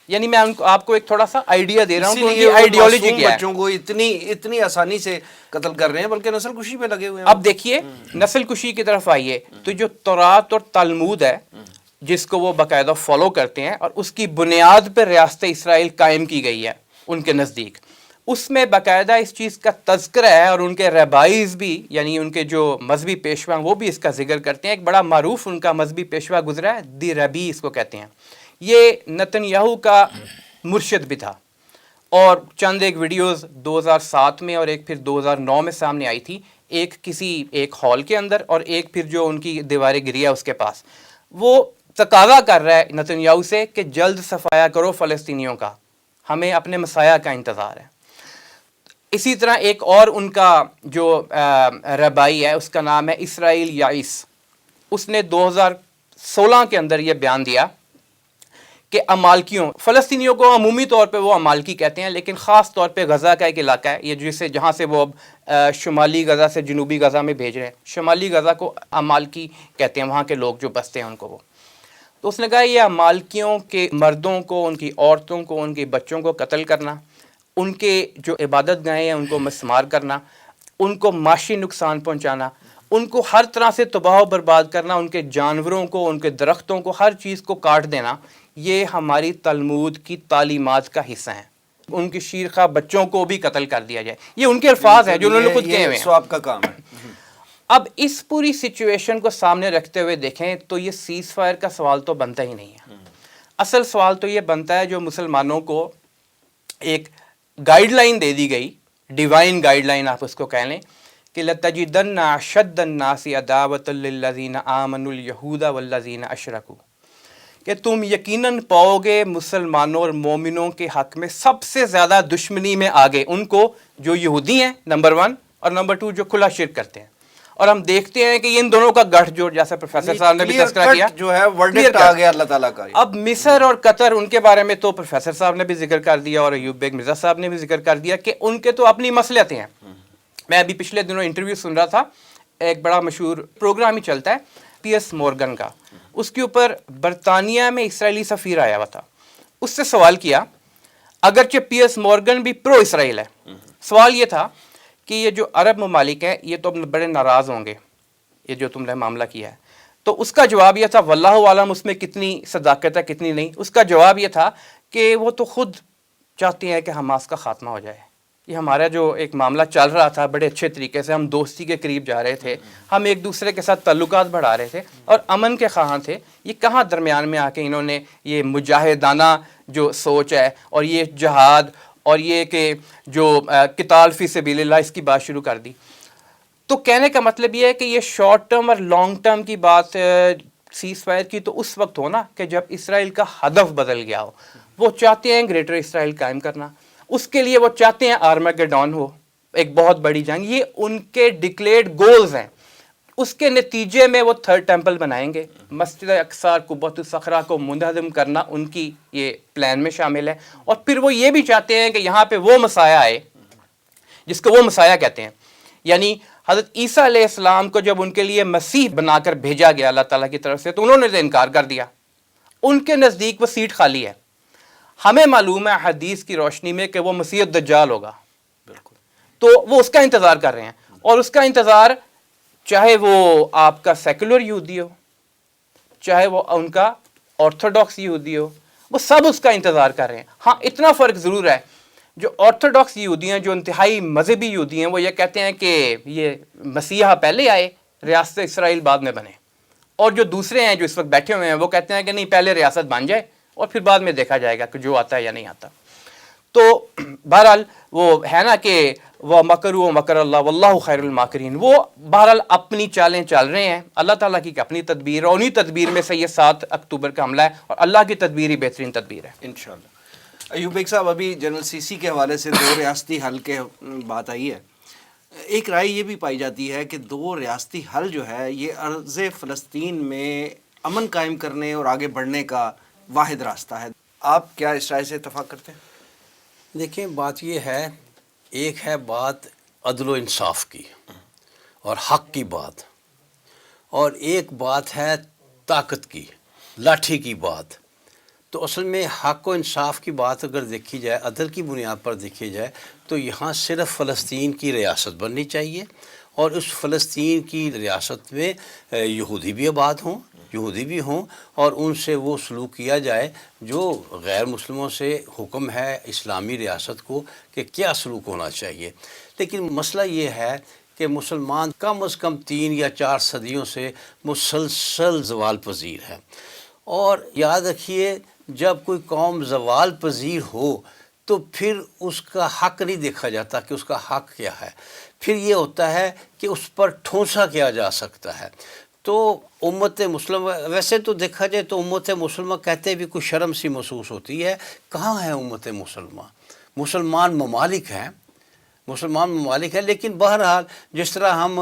یعنی میں آپ کو ایک تھوڑا سا آئیڈیا دے رہا ہوں کہ ان کی آئیڈیالوجی کیا ہے. بچوں کو اتنی آسانی سے قتل کر رہے ہیں، بلکہ نسل کشی پہ لگے ہوئے ہیں. اب دیکھیے نسل کشی کی طرف آئیے تو جو تورات اور تلمود ہے جس کو وہ باقاعدہ فالو کرتے ہیں، اور اس کی بنیاد پہ ریاست اسرائیل قائم کی گئی ہے ان کے نزدیک، اس میں باقاعدہ اس چیز کا تذکرہ ہے، اور ان کے رہبائز بھی یعنی ان کے جو مذہبی پیشوا ہیں وہ بھی اس کا ذکر کرتے ہیں. ایک بڑا معروف ان کا مذہبی پیشوا گزرا ہے، دی ربی اس کو کہتے ہیں. یہ نتنیاہو کا مرشد بھی تھا، اور چند ایک ویڈیوز 2007 میں اور ایک پھر 2009 میں سامنے آئی تھی، ایک ہال کے اندر اور ایک پھر جو ان کی دیوار گریا اس کے پاس. وہ تقاضا کر رہا ہے نتنیاہو سے کہ جلد صفایا کرو فلسطینیوں کا، ہمیں اپنے مسایہ کا انتظار ہے. اسی طرح ایک اور ان کا جو رہبائی ہے اس کا نام ہے اسرائیل یائس. اس نے 2016 کے اندر یہ بیان دیا کہ امالکیوں، فلسطینیوں کو عمومی طور پہ وہ امالکی کہتے ہیں، لیکن خاص طور پہ غزہ کا ایک علاقہ ہے یہ جہاں سے وہ اب شمالی غزہ سے جنوبی غزہ میں بھیج رہے ہیں. شمالی غزہ کو امالکی کہتے ہیں، وہاں کے لوگ جو بستے ہیں ان کو وہ. تو اس نے کہا یہ امالکیوں کے مردوں کو، ان کی عورتوں کو، ان کے بچوں کو قتل کرنا، ان کے جو عبادت گاہیں ہیں ان کو مسمار کرنا، ان کو معاشی نقصان پہنچانا، ان کو ہر طرح سے تباہ و برباد کرنا، ان کے جانوروں کو، ان کے درختوں کو، ہر چیز کو کاٹ دینا، یہ ہماری تلمود کی تعلیمات کا حصہ ہیں. ان کی شیرخواہ بچوں کو بھی قتل کر دیا جائے. یہ ان کے الفاظ ہیں جو انہوں نے خود کہے ہوئے ہیں. سواب کا کام ہے. اب اس پوری سچویشن کو سامنے رکھتے ہوئے دیکھیں تو یہ سیز فائر کا سوال تو بنتا ہی نہیں ہے. اصل سوال تو یہ بنتا ہے جو مسلمانوں کو ایک گائیڈ لائن دے دی گئی، ڈیوائن گائیڈ لائن آپ اس کو کہہ لیں، کہ لَتَجِدَنَّ أَشَدَّ النَّاسِ عَدَاوَةً لِلَّذِينَ آمَنُوا الْيَهُودَ وَالَّذِينَ أَشْرَكُوا، کہ تم یقیناً پاؤ گے مسلمانوں اور مومنوں کے حق میں سب سے زیادہ دشمنی میں آگے ان کو جو یہودی ہیں نمبر 1، اور نمبر 2 جو کھلا شرک کرتے ہیں. اور ہم دیکھتے ہیں کہ ان دونوں کا گٹھ جوڑ، جیسا پروفیسر صاحب نے بھی تذکرہ کیا، جو ہے ورڈکٹ clear آ cut۔ گیا اللہ تعالیٰ کا. اب مصر اور قطر، ان کے بارے میں تو پروفیسر صاحب نے بھی ذکر کر دیا اور ایوب بیگ مرزا صاحب نے بھی ذکر کر دیا کہ ان کے تو اپنی مصلحتیں ہیں. میں ابھی پچھلے دنوں انٹرویو سن رہا تھا، ایک بڑا مشہور پروگرام ہی چلتا ہے پی ایس مورگن کا، اس کے اوپر برطانیہ میں اسرائیلی سفیر آیا ہوا تھا. اس سے سوال کیا، اگرچہ پی ایس مورگن بھی پرو اسرائیل ہے، سوال یہ تھا کہ یہ جو عرب ممالک ہیں یہ تو بڑے ناراض ہوں گے یہ جو تم نے معاملہ کیا ہے. تو اس کا جواب یہ تھا، واللہ عالم اس میں کتنی صداقت ہے کتنی نہیں، اس کا جواب یہ تھا کہ وہ تو خود چاہتے ہیں کہ حماس کا خاتمہ ہو جائے. یہ ہمارا جو ایک معاملہ چل رہا تھا بڑے اچھے طریقے سے، ہم دوستی کے قریب جا رہے تھے، ہم ایک دوسرے کے ساتھ تعلقات بڑھا رہے تھے اور امن کے خواہاں تھے، یہ کہاں درمیان میں آ کے انہوں نے یہ مجاہدانہ جو سوچ ہے اور یہ جہاد اور یہ کہ جو قتال فی سبیل اللہ اس کی بات شروع کر دی. تو کہنے کا مطلب یہ ہے کہ یہ شارٹ ٹرم اور لانگ ٹرم کی بات سیز فائر کی تو اس وقت ہو نا کہ جب اسرائیل کا ہدف بدل گیا ہو. وہ چاہتے ہیں گریٹر اسرائیل قائم کرنا، اس کے لیے وہ چاہتے ہیں آرمیگیڈون ہو، ایک بہت بڑی جنگ، یہ ان کے ڈکلیئرڈ گولز ہیں. اس کے نتیجے میں وہ تھرڈ ٹیمپل بنائیں گے، مسجد اقصی قبۃ الصخرہ کو منہدم کرنا ان کی یہ پلان میں شامل ہے. اور پھر وہ یہ بھی چاہتے ہیں کہ یہاں پہ وہ مسیح آئے جس کو وہ مسیح کہتے ہیں، یعنی حضرت عیسیٰ علیہ السلام کو جب ان کے لیے مسیح بنا کر بھیجا گیا اللہ تعالیٰ کی طرف سے تو انہوں نے تو انکار کر دیا. ان کے نزدیک وہ سیٹ خالی ہے. ہمیں معلوم ہے حدیث کی روشنی میں کہ وہ مسیح الدجال ہوگا، تو وہ اس کا انتظار کر رہے ہیں. اور اس کا انتظار چاہے وہ آپ کا سیکولر یہودی ہو، چاہے وہ ان کا آرتھوڈاکس یہودی ہو، وہ سب اس کا انتظار کر رہے ہیں. ہاں اتنا فرق ضرور ہے، جو آرتھوڈاکس یہودی ہیں، جو انتہائی مذہبی یہودی ہیں، وہ یہ کہتے ہیں کہ یہ مسیحا پہلے آئے، ریاست اسرائیل بعد میں بنے. اور جو دوسرے ہیں جو اس وقت بیٹھے ہوئے ہیں وہ کہتے ہیں کہ نہیں، پہلے ریاست بن جائے اور پھر بعد میں دیکھا جائے گا کہ جو آتا ہے یا نہیں آتا. تو بہرحال وہ ہے نا کہ وہ مکروا مکر اللہ واللہ خیر الماکرین، وہ بہرحال اپنی چالیں چل رہے ہیں. اللہ تعالیٰ کی اپنی تدبیر اور انہی تدبیر میں سے یہ 7 اکتوبر کا حملہ ہے، اور اللہ کی تدبیر ہی بہترین تدبیر ہے انشاءاللہ. ایوب بیگ صاحب، ابھی جنرل سیسی کے حوالے سے 2 ریاستی حل کے بات آئی ہے. ایک رائے یہ بھی پائی جاتی ہے کہ 2 ریاستی حل جو ہے یہ ارض فلسطین میں امن قائم کرنے اور آگے بڑھنے کا واحد راستہ ہے. آپ کیا اس رائے سے اتفاق کرتے ہیں؟ دیکھیں، بات یہ ہے، ایک ہے بات عدل و انصاف کی اور حق کی بات، اور ایک بات ہے طاقت کی، لاٹھی کی بات. تو اصل میں حق و انصاف کی بات اگر دیکھی جائے، عدل کی بنیاد پر دیکھی جائے، تو یہاں صرف فلسطین کی ریاست بننی چاہیے، اور اس فلسطین کی ریاست میں یہودی بھی آباد ہوں، یہودی بھی ہوں، اور ان سے وہ سلوک کیا جائے جو غیر مسلموں سے حکم ہے اسلامی ریاست کو کہ کیا سلوک ہونا چاہیے. لیکن مسئلہ یہ ہے کہ مسلمان کم از کم 3 یا 4 صدیوں سے مسلسل زوال پذیر ہے. اور یاد رکھیے، جب کوئی قوم زوال پذیر ہو تو پھر اس کا حق نہیں دیکھا جاتا کہ اس کا حق کیا ہے، پھر یہ ہوتا ہے کہ اس پر ٹھونسا کیا جا سکتا ہے. تو امت مسلمہ، ویسے تو دیکھا جائے تو امت مسلمہ کہتے بھی کوئی شرم سی محسوس ہوتی ہے. کہاں ہے امت مسلمہ؟ مسلمان ممالک ہیں، مسلمان ممالک ہیں، لیکن بہرحال جس طرح ہم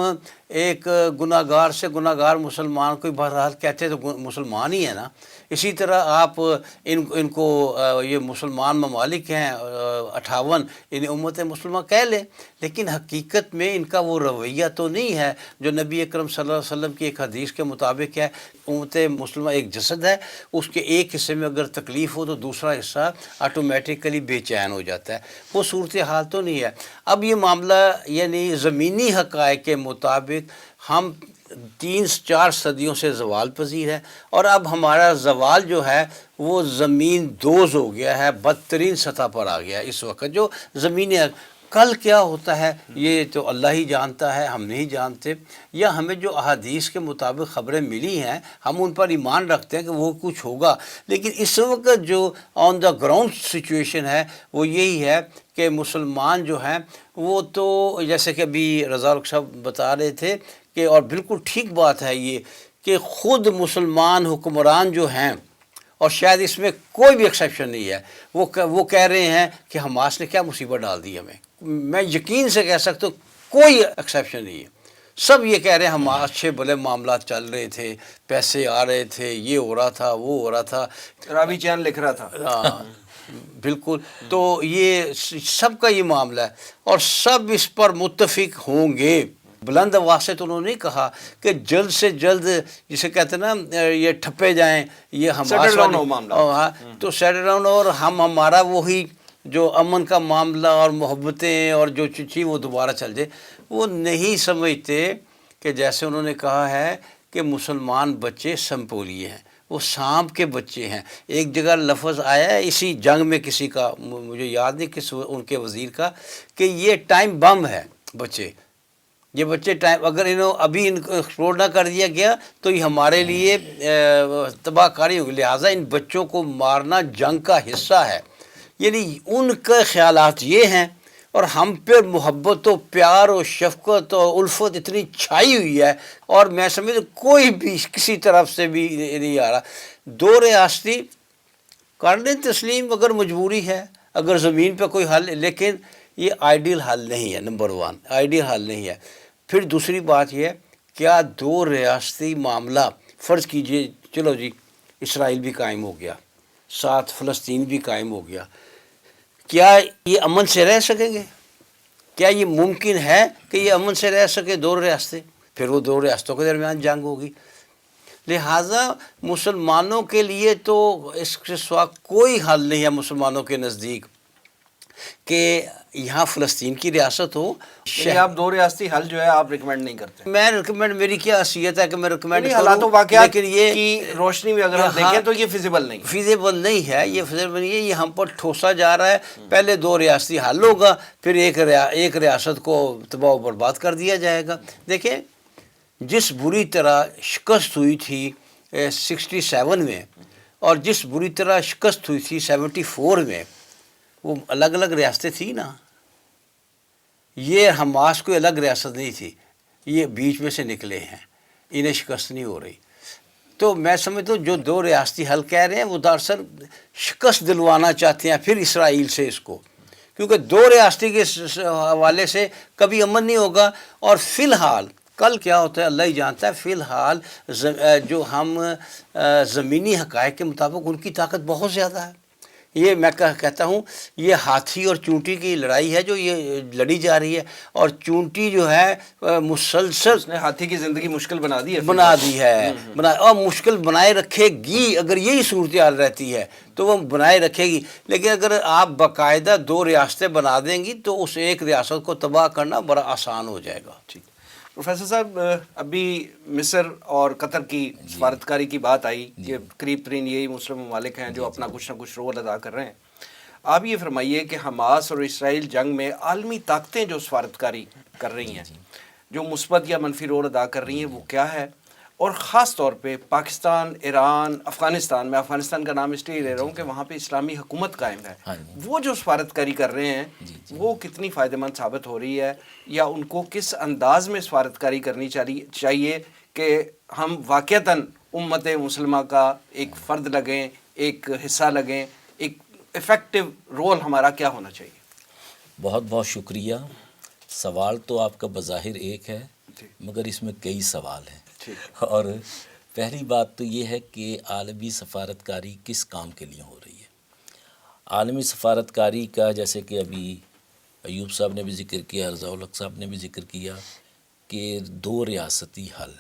ایک گناہ گار سے گناہ گار مسلمان کو بہرحال کہتے ہیں تو مسلمان ہی ہے نا، اسی طرح آپ ان کو یہ مسلمان ممالک ہیں 58، انہیں امت مسلمہ کہہ لیں، لیکن حقیقت میں ان کا وہ رویہ تو نہیں ہے جو نبی اکرم صلی اللہ علیہ وسلم کی ایک حدیث کے مطابق ہے. امت مسلمہ ایک جسد ہے، اس کے ایک حصے میں اگر تکلیف ہو تو دوسرا حصہ آٹومیٹیکلی بے چین ہو جاتا ہے. وہ صورتحال تو نہیں ہے. اب یہ معاملہ یعنی زمینی حقائق کے مطابق ہم 3-4 صدیوں سے زوال پذیر ہے، اور اب ہمارا زوال جو ہے وہ زمین دوز ہو گیا ہے، بدترین سطح پر آ گیا ہے اس وقت. جو زمینی کل کیا ہوتا ہے یہ تو اللہ ہی جانتا ہے، ہم نہیں جانتے، یا ہمیں جو احادیث کے مطابق خبریں ملی ہیں ہم ان پر ایمان رکھتے ہیں کہ وہ کچھ ہوگا. لیکن اس وقت جو آن دا گراؤنڈ سچویشن ہے وہ یہی ہے کہ مسلمان جو ہیں وہ تو جیسے کہ ابھی رضا صاحب بتا رہے تھے کہ، اور بالکل ٹھیک بات ہے یہ، کہ خود مسلمان حکمران جو ہیں، اور شاید اس میں کوئی بھی ایکسیپشن نہیں ہے، وہ کہہ رہے ہیں کہ حماس نے کیا مصیبت ڈال دی ہمیں. میں یقین سے کہہ سکتا ہوں کوئی ایکسیپشن نہیں ہے. سب یہ کہہ رہے ہیں ہم اچھے بھلے معاملات چل رہے تھے، پیسے آ رہے تھے، یہ ہو رہا تھا، وہ ہو رہا تھا. راوی چین لکھ رہا تھا. ہاں بالکل. تو یہ سب کا یہ معاملہ ہے اور سب اس پر متفق ہوں گے. بلند آواز سے تو انہوں نے کہا کہ جلد سے جلد جسے کہتے ہیں نا یہ ٹھپے جائیں، یہ Settle down ہو معاملہ. ہاں تو سیٹل ڈاؤن، اور ہمارا وہی جو امن کا معاملہ اور محبتیں اور جو چیز وہ دوبارہ چل جائے. وہ نہیں سمجھتے کہ جیسے انہوں نے کہا ہے کہ مسلمان بچے سمپولیے ہیں، وہ سانپ کے بچے ہیں. ایک جگہ لفظ آیا ہے اسی جنگ میں کسی کا، مجھے یاد نہیں کس ان کے وزیر کا، کہ یہ ٹائم بم ہے بچے. یہ بچے ٹائم اگر انہوں ابھی ان کو ایکسپلور نہ کر دیا گیا تو یہ ہمارے لیے تباہ کاری ہوگی. لہٰذا ان بچوں کو مارنا جنگ کا حصہ ہے. یعنی ان کے خیالات یہ ہیں، اور ہم پہ محبت و پیار و شفقت و الفت اتنی چھائی ہوئی ہے، اور میں سمجھتا کوئی بھی کسی طرف سے بھی نہیں آ رہا. دو ریاستی کر لیں تسلیم اگر مجبوری ہے، اگر زمین پہ کوئی حل، لیکن یہ آئیڈیل حل نہیں ہے. نمبر 1 آئیڈیل حل نہیں ہے. پھر دوسری بات یہ ہے، کیا دو ریاستی معاملہ فرض کیجئے چلو جی اسرائیل بھی قائم ہو گیا، ساتھ فلسطین بھی قائم ہو گیا، کیا یہ امن سے رہ سکیں گے؟ کیا یہ ممکن ہے کہ یہ امن سے رہ سکے دو ریاستیں؟ پھر وہ دو ریاستوں کے درمیان جنگ ہوگی. لہٰذا مسلمانوں کے لیے تو اس کے سوا کوئی حل نہیں ہے مسلمانوں کے نزدیک کہ یہاں فلسطین کی ریاست ہو. یعنی آپ دو ریاستی حل جو ہے آپ ریکمینڈ نہیں کرتے؟ میں ریکمینڈ، میری کیا حیثیت ہے کہ میں ریکمینڈ کروں، حالات و واقعات لیکن یہ کی روشنی میں اگر ہم دیکھیں تو یہ فیزیبل نہیں. فیزیبل نہیں ہے، یہ فیزیبل نہیں ہے. یہ ہم پر ٹھوسا جا رہا ہے. پہلے دو ریاستی حل ہوگا، پھر ایک ریاست کو تباہ و برباد کر دیا جائے گا. دیکھیں جس بری طرح شکست ہوئی تھی 67 میں، اور جس بری طرح شکست ہوئی تھی 74 میں، وہ الگ الگ ریاستیں تھیں نا. یہ حماس کوئی الگ ریاست نہیں تھی، یہ بیچ میں سے نکلے ہیں، انہیں شکست نہیں ہو رہی. تو میں سمجھتا ہوں جو دو ریاستی حل کہہ رہے ہیں وہ دراصل شکست دلوانا چاہتے ہیں پھر اسرائیل سے اس کو، کیونکہ دو ریاستی کے حوالے سے کبھی امن نہیں ہوگا. اور فی الحال کل کیا ہوتا ہے اللہ ہی جانتا ہے. فی الحال جو ہم زمینی حقائق کے مطابق ان کی طاقت بہت زیادہ ہے. یہ میں کہتا ہوں یہ ہاتھی اور چونٹی کی لڑائی ہے جو یہ لڑی جا رہی ہے، اور چونٹی جو ہے مسلسل اس نے ہاتھی کی زندگی مشکل بنا دی ہے اور مشکل بنائے رکھے گی. اگر یہی صورتحال رہتی ہے تو وہ بنائے رکھے گی. لیکن اگر آپ باقاعدہ دو ریاستیں بنا دیں گی تو اس ایک ریاست کو تباہ کرنا بڑا آسان ہو جائے گا. ٹھیک. پروفیسر صاحب ابھی مصر اور قطر کی سفارتکاری کی بات آئی کہ قریب ترین یہی مسلم ممالک ہیں جو اپنا کچھ نہ کچھ رول ادا کر رہے ہیں. آپ یہ فرمائیے کہ حماس اور اسرائیل جنگ میں عالمی طاقتیں جو سفارتکاری کر رہی ہیں، جو مثبت یا منفی رول ادا کر رہی ہیں، وہ کیا ہے؟ اور خاص طور پہ پاکستان، ایران، افغانستان، میں افغانستان کا نام اس لیے لے رہا ہوں کہ وہاں پہ اسلامی حکومت قائم ہے، وہ جو سفارتکاری کر رہے ہیں وہ کتنی فائدہ مند ثابت ہو رہی ہے، یا ان کو کس انداز میں سفارتکاری کرنی چاہیے کہ ہم واقعتاً امت مسلمہ کا ایک فرد لگیں، ایک حصہ لگیں، ایک ایفیکٹو رول ہمارا کیا ہونا چاہیے؟ بہت بہت شکریہ. سوال تو آپ کا بظاہر ایک ہے مگر اس میں کئی سوال ہیں. اور پہلی بات تو یہ ہے کہ عالمی سفارتکاری کس کام کے لیے ہو رہی ہے. عالمی سفارتکاری کا جیسے کہ ابھی ایوب صاحب نے بھی ذکر کیا، رضا الحق صاحب نے بھی ذکر کیا کہ دو ریاستی حل،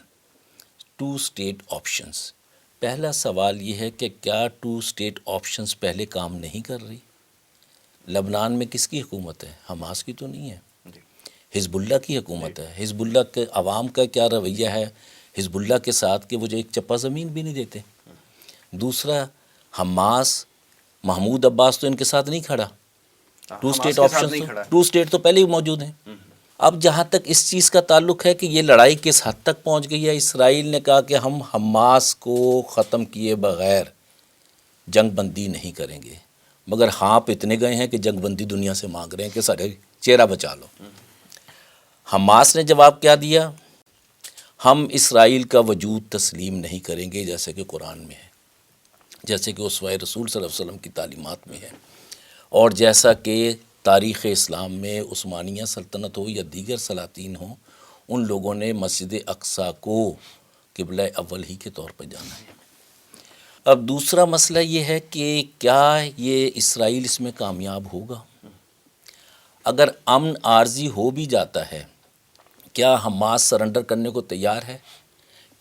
2 اسٹیٹ آپشنز. پہلا سوال یہ ہے کہ کیا 2 اسٹیٹ آپشنز پہلے کام نہیں کر رہی؟ لبنان میں کس کی حکومت ہے؟ حماس کی تو نہیں ہے، حزب اللہ کی حکومت ہے. حزب اللہ کے عوام کا کیا رویہ ہے حزب اللہ کے ساتھ کہ وہ جو ایک چپا زمین بھی نہیں دیتے. دوسرا حماس، محمود عباس تو ان کے ساتھ نہیں کھڑا. 2 اسٹیٹ آپشن، 2 اسٹیٹ تو پہلے ہی موجود ہیں. اب جہاں تک اس چیز کا تعلق ہے کہ یہ لڑائی کس حد تک پہنچ گئی ہے، اسرائیل نے کہا کہ ہم حماس کو ختم کیے بغیر جنگ بندی نہیں کریں گے، مگر ہانپ اتنے گئے ہیں کہ جنگ بندی دنیا سے مانگ رہے ہیں کہ سارے چہرہ بچا لو. حماس نے جواب کیا دیا؟ ہم اسرائیل کا وجود تسلیم نہیں کریں گے، جیسے کہ قرآن میں ہے، جیسے کہ اسوہ رسول صلی اللہ علیہ وسلم کی تعلیمات میں ہے، اور جیسا کہ تاریخ اسلام میں عثمانیہ سلطنت ہو یا دیگر سلاطین ہوں، ان لوگوں نے مسجد اقصیٰ کو قبلہ اول ہی کے طور پر جانا ہے۔ اب دوسرا مسئلہ یہ ہے کہ کیا یہ اسرائیل اس میں کامیاب ہوگا؟ اگر امن عارضی ہو بھی جاتا ہے، کیا حماس سرنڈر کرنے کو تیار ہے؟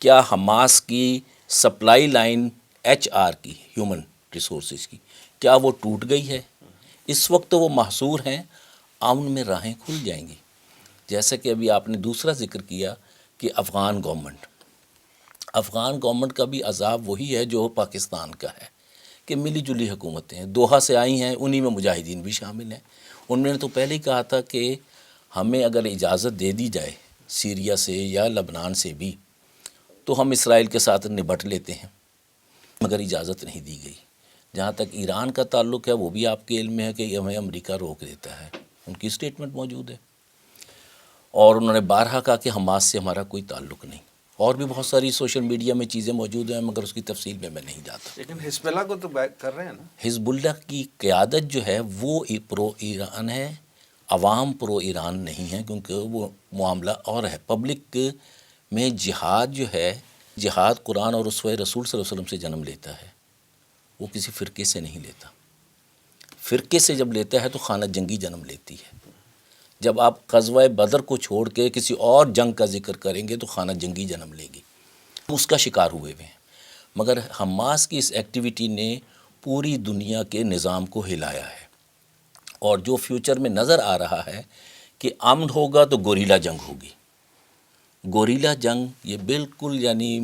کیا حماس کی سپلائی لائن HR کی، ہیومن ریسورسز کی، کیا وہ ٹوٹ گئی ہے؟ اس وقت تو وہ محصور ہیں، امن میں راہیں کھل جائیں گی۔ جیسا کہ ابھی آپ نے دوسرا ذکر کیا کہ افغان گورنمنٹ کا بھی عذاب وہی ہے جو پاکستان کا ہے کہ ملی جلی حکومتیں ہیں، دوحہ سے آئی ہیں، انہی میں مجاہدین بھی شامل ہیں۔ انہوں نے تو پہلے ہی کہا تھا کہ ہمیں اگر اجازت دے دی جائے سیریا سے یا لبنان سے بھی تو ہم اسرائیل کے ساتھ نبٹ لیتے ہیں، مگر اجازت نہیں دی گئی۔ جہاں تک ایران کا تعلق ہے وہ بھی آپ کے علم میں ہے کہ ہمیں امریکہ روک دیتا ہے، ان کی سٹیٹمنٹ موجود ہے، اور انہوں نے بارہا کہا کہ حماس سے ہمارا کوئی تعلق نہیں۔ اور بھی بہت ساری سوشل میڈیا میں چیزیں موجود ہیں، مگر اس کی تفصیل میں نہیں جاتا۔ لیکن حزب اللہ کو تو بیک کر رہے ہیں نا۔ حزب اللہ کی قیادت جو ہے وہ پرو ایران ہے، عوام پرو ایران نہیں ہے، کیونکہ وہ معاملہ اور ہے۔ پبلک میں جہاد جو ہے، جہاد قرآن اور اسوہ رسول صلی اللہ علیہ وسلم سے جنم لیتا ہے، وہ کسی فرقے سے نہیں لیتا۔ فرقے سے جب لیتا ہے تو خانہ جنگی جنم لیتی ہے۔ جب آپ غزوہ بدر کو چھوڑ کے کسی اور جنگ کا ذکر کریں گے تو خانہ جنگی جنم لے گی، اس کا شکار ہوئے ہوئے ہیں۔ مگر حماس کی اس ایکٹیویٹی نے پوری دنیا کے نظام کو ہلایا ہے، اور جو فیوچر میں نظر آ رہا ہے کہ امن ہوگا تو گوریلا جنگ ہوگی۔ گوریلا جنگ یہ بالکل یعنی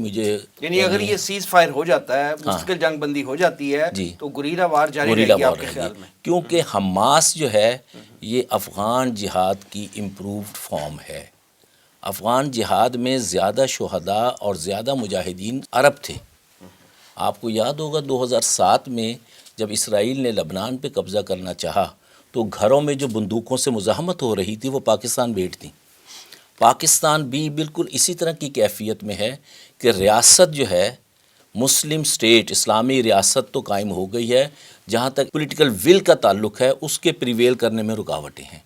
اگر یہ سیز فائر ہو جاتا ہے، مستقل جنگ بندی ہو جاتی ہے جی، تو گوریلا وار جاری رہے گی آپ کے خیال میں؟ کیونکہ حماس جو ہے یہ افغان جہاد کی امپرووڈ فارم ہے۔ افغان جہاد میں زیادہ شہداء اور زیادہ مجاہدین عرب تھے۔ آپ کو یاد ہوگا 2007 میں جب اسرائیل نے لبنان پہ قبضہ کرنا چاہا تو گھروں میں جو بندوقوں سے مزاحمت ہو رہی تھی وہ پاکستان بیٹ تھیں۔ پاکستان بھی بالکل اسی طرح کی کیفیت میں ہے کہ ریاست جو ہے مسلم سٹیٹ، اسلامی ریاست تو قائم ہو گئی ہے، جہاں تک پولیٹیکل ول کا تعلق ہے اس کے پریویل کرنے میں رکاوٹیں ہیں۔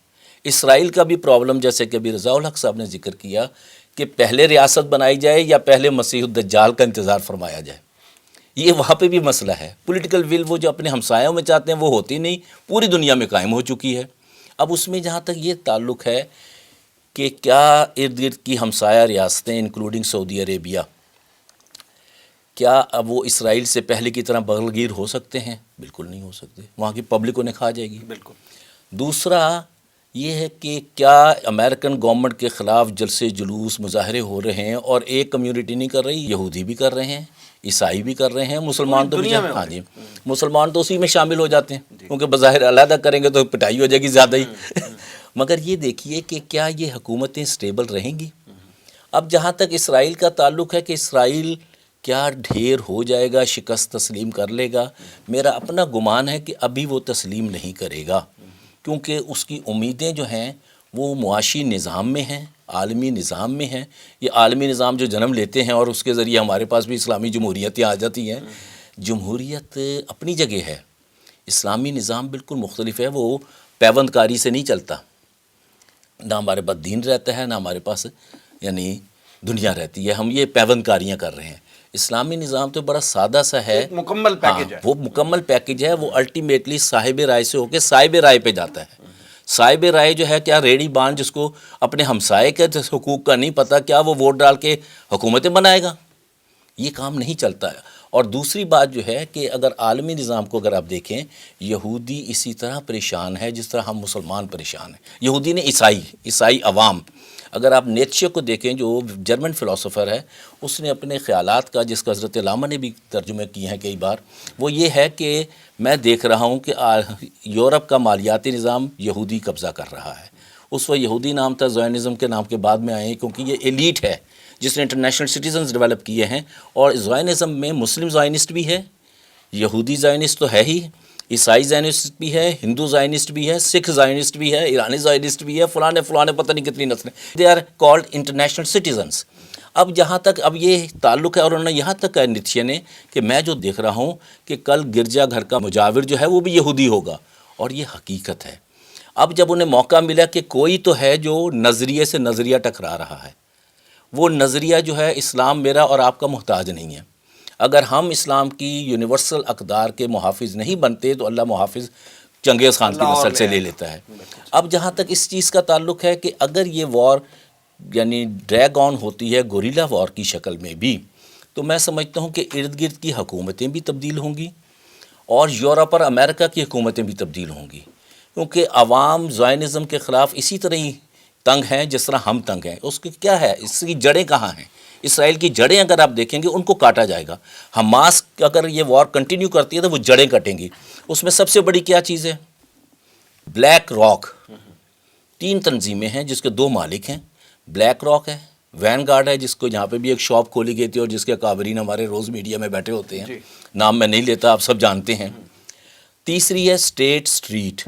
اسرائیل کا بھی پرابلم جیسے کہ ابھی رضا الحق صاحب نے ذکر کیا کہ پہلے ریاست بنائی جائے یا پہلے مسیح الدجال کا انتظار فرمایا جائے، یہ وہاں پہ بھی مسئلہ ہے۔ پولیٹیکل ول وہ جو اپنے ہمسایوں میں چاہتے ہیں وہ ہوتی نہیں، پوری دنیا میں قائم ہو چکی ہے۔ اب اس میں جہاں تک یہ تعلق ہے کہ کیا ارد گرد کی ہمسایہ ریاستیں انکلوڈنگ سعودی عربیہ، کیا اب وہ اسرائیل سے پہلے کی طرح بغلگیر ہو سکتے ہیں؟ بالکل نہیں ہو سکتے، وہاں کی پبلک انہیں کھا جائے گی۔ بالکل۔ دوسرا یہ ہے کہ کیا امریکن گورنمنٹ کے خلاف جلسے جلوس مظاہرے ہو رہے ہیں، اور ایک کمیونٹی نہیں کر رہی، یہودی بھی کر رہے ہیں، عیسائی بھی کر رہے ہیں، مسلمان تو بھی، ہاں جی، مسلمان تو اسی میں شامل ہو جاتے ہیں، کیونکہ بظاہر علیحدہ کریں گے تو پٹائی ہو جائے گی زیادہ ہی۔ مگر یہ دیکھیے کہ کیا یہ حکومتیں سٹیبل رہیں گی؟ اب جہاں تک اسرائیل کا تعلق ہے کہ اسرائیل کیا ڈھیر ہو جائے گا، شکست تسلیم کر لے گا، میرا اپنا گمان ہے کہ ابھی وہ تسلیم نہیں کرے گا، کیونکہ اس کی امیدیں جو ہیں وہ معاشی نظام میں ہیں، عالمی نظام میں ہیں۔ یہ عالمی نظام جو جنم لیتے ہیں اور اس کے ذریعے ہمارے پاس بھی اسلامی جمہوریتیں آ جاتی ہیں۔ جمہوریت اپنی جگہ ہے، اسلامی نظام بالکل مختلف ہے، وہ پیوند کاری سے نہیں چلتا، نہ ہمارے پاس دین رہتا ہے، نہ ہمارے پاس دنیا رہتی ہے، ہم یہ پیوند کاریاں کر رہے ہیں۔ اسلامی نظام تو بڑا سادہ سا ہے، ایک مکمل پیکج ہے، وہ مکمل پیکج ہے، وہ الٹیمیٹلی صاحب رائے سے ہو کے صاحب رائے پہ جاتا ہے۔ صاحب رائے جو ہے کیا ریڑھی بان جس کو اپنے ہمسائے کے حقوق کا نہیں پتہ، کیا وہ ووٹ ڈال کے حکومتیں بنائے گا؟ یہ کام نہیں چلتا ہے۔ اور دوسری بات جو ہے کہ اگر عالمی نظام کو اگر آپ دیکھیں، یہودی اسی طرح پریشان ہے جس طرح ہم مسلمان پریشان ہیں۔ یہودی نے عیسائی عوام، اگر آپ نیتشے کو دیکھیں جو جرمن فلاسفر ہے، اس نے اپنے خیالات کا، جس کا حضرت علامہ نے بھی ترجمے کیے ہیں کئی بار، وہ یہ ہے کہ میں دیکھ رہا ہوں کہ یورپ کا مالیاتی نظام یہودی قبضہ کر رہا ہے۔ اس وقت یہودی نام تھا، زائنزم کے نام کے بعد میں آئے ہیں، کیونکہ یہ ایلیٹ ہے جس نے انٹرنیشنل سٹیزنز ڈیولپ کیے ہیں۔ اور زائنزم میں مسلم زائنسٹ بھی ہے، یہودی زائنسٹ تو ہے ہی، عیسائی زائنسٹ بھی ہے، ہندو زائنسٹ بھی ہے، سکھ زائنسٹ بھی ہے، ایرانی زائنسٹ بھی ہے، فلانے پتہ نہیں کتنی نسلیں، they are called international citizens. اب جہاں تک اب یہ تعلق ہے، اور انہوں نے یہاں تک کہا نیتشے نے کہ میں جو دیکھ رہا ہوں کہ کل گرجا گھر کا مجاور جو ہے وہ بھی یہودی ہوگا، اور یہ حقیقت ہے۔ اب جب انہیں موقع ملا کہ کوئی تو ہے جو نظریے سے نظریہ ٹکرا رہا ہے، وہ نظریہ جو ہے اسلام میرا اور آپ کا محتاج نہیں ہے. اگر ہم اسلام کی یونیورسل اقدار کے محافظ نہیں بنتے تو اللہ محافظ چنگیز خان کی نسل سے لے لیتا ہے. اب جہاں تک اس چیز کا تعلق ہے کہ اگر یہ وار یعنی ڈریگ آن ہوتی ہے گوریلا وار کی شکل میں بھی، تو میں سمجھتا ہوں کہ ارد گرد کی حکومتیں بھی تبدیل ہوں گی اور یورپ اور امریکہ کی حکومتیں بھی تبدیل ہوں گی، کیونکہ عوام زائنزم کے خلاف اسی طرح ہی تنگ ہیں جس طرح ہم تنگ ہیں. اس کی کیا ہے، اس کی جڑیں کہاں ہیں؟ اسرائیل کی جڑیں اگر آپ دیکھیں گے ان کو کاٹا جائے گا. حماس اگر یہ وار کنٹینیو کرتی ہے تو وہ جڑیں کٹیں گی. اس میں سب سے بڑی کیا چیز ہے؟ Black rock. 3 تنظیمیں ہیں جس کے 2 مالک ہیں. بلیک راک ہے، وین گارڈ ہے جس کو یہاں پہ بھی ایک شاپ کھولی گئی تھی اور جس کے کابرین ہمارے روز میڈیا میں بیٹھے ہوتے ہیں، نام میں نہیں لیتا، آپ سب جانتے ہیں. تیسری ہے اسٹیٹ اسٹریٹ.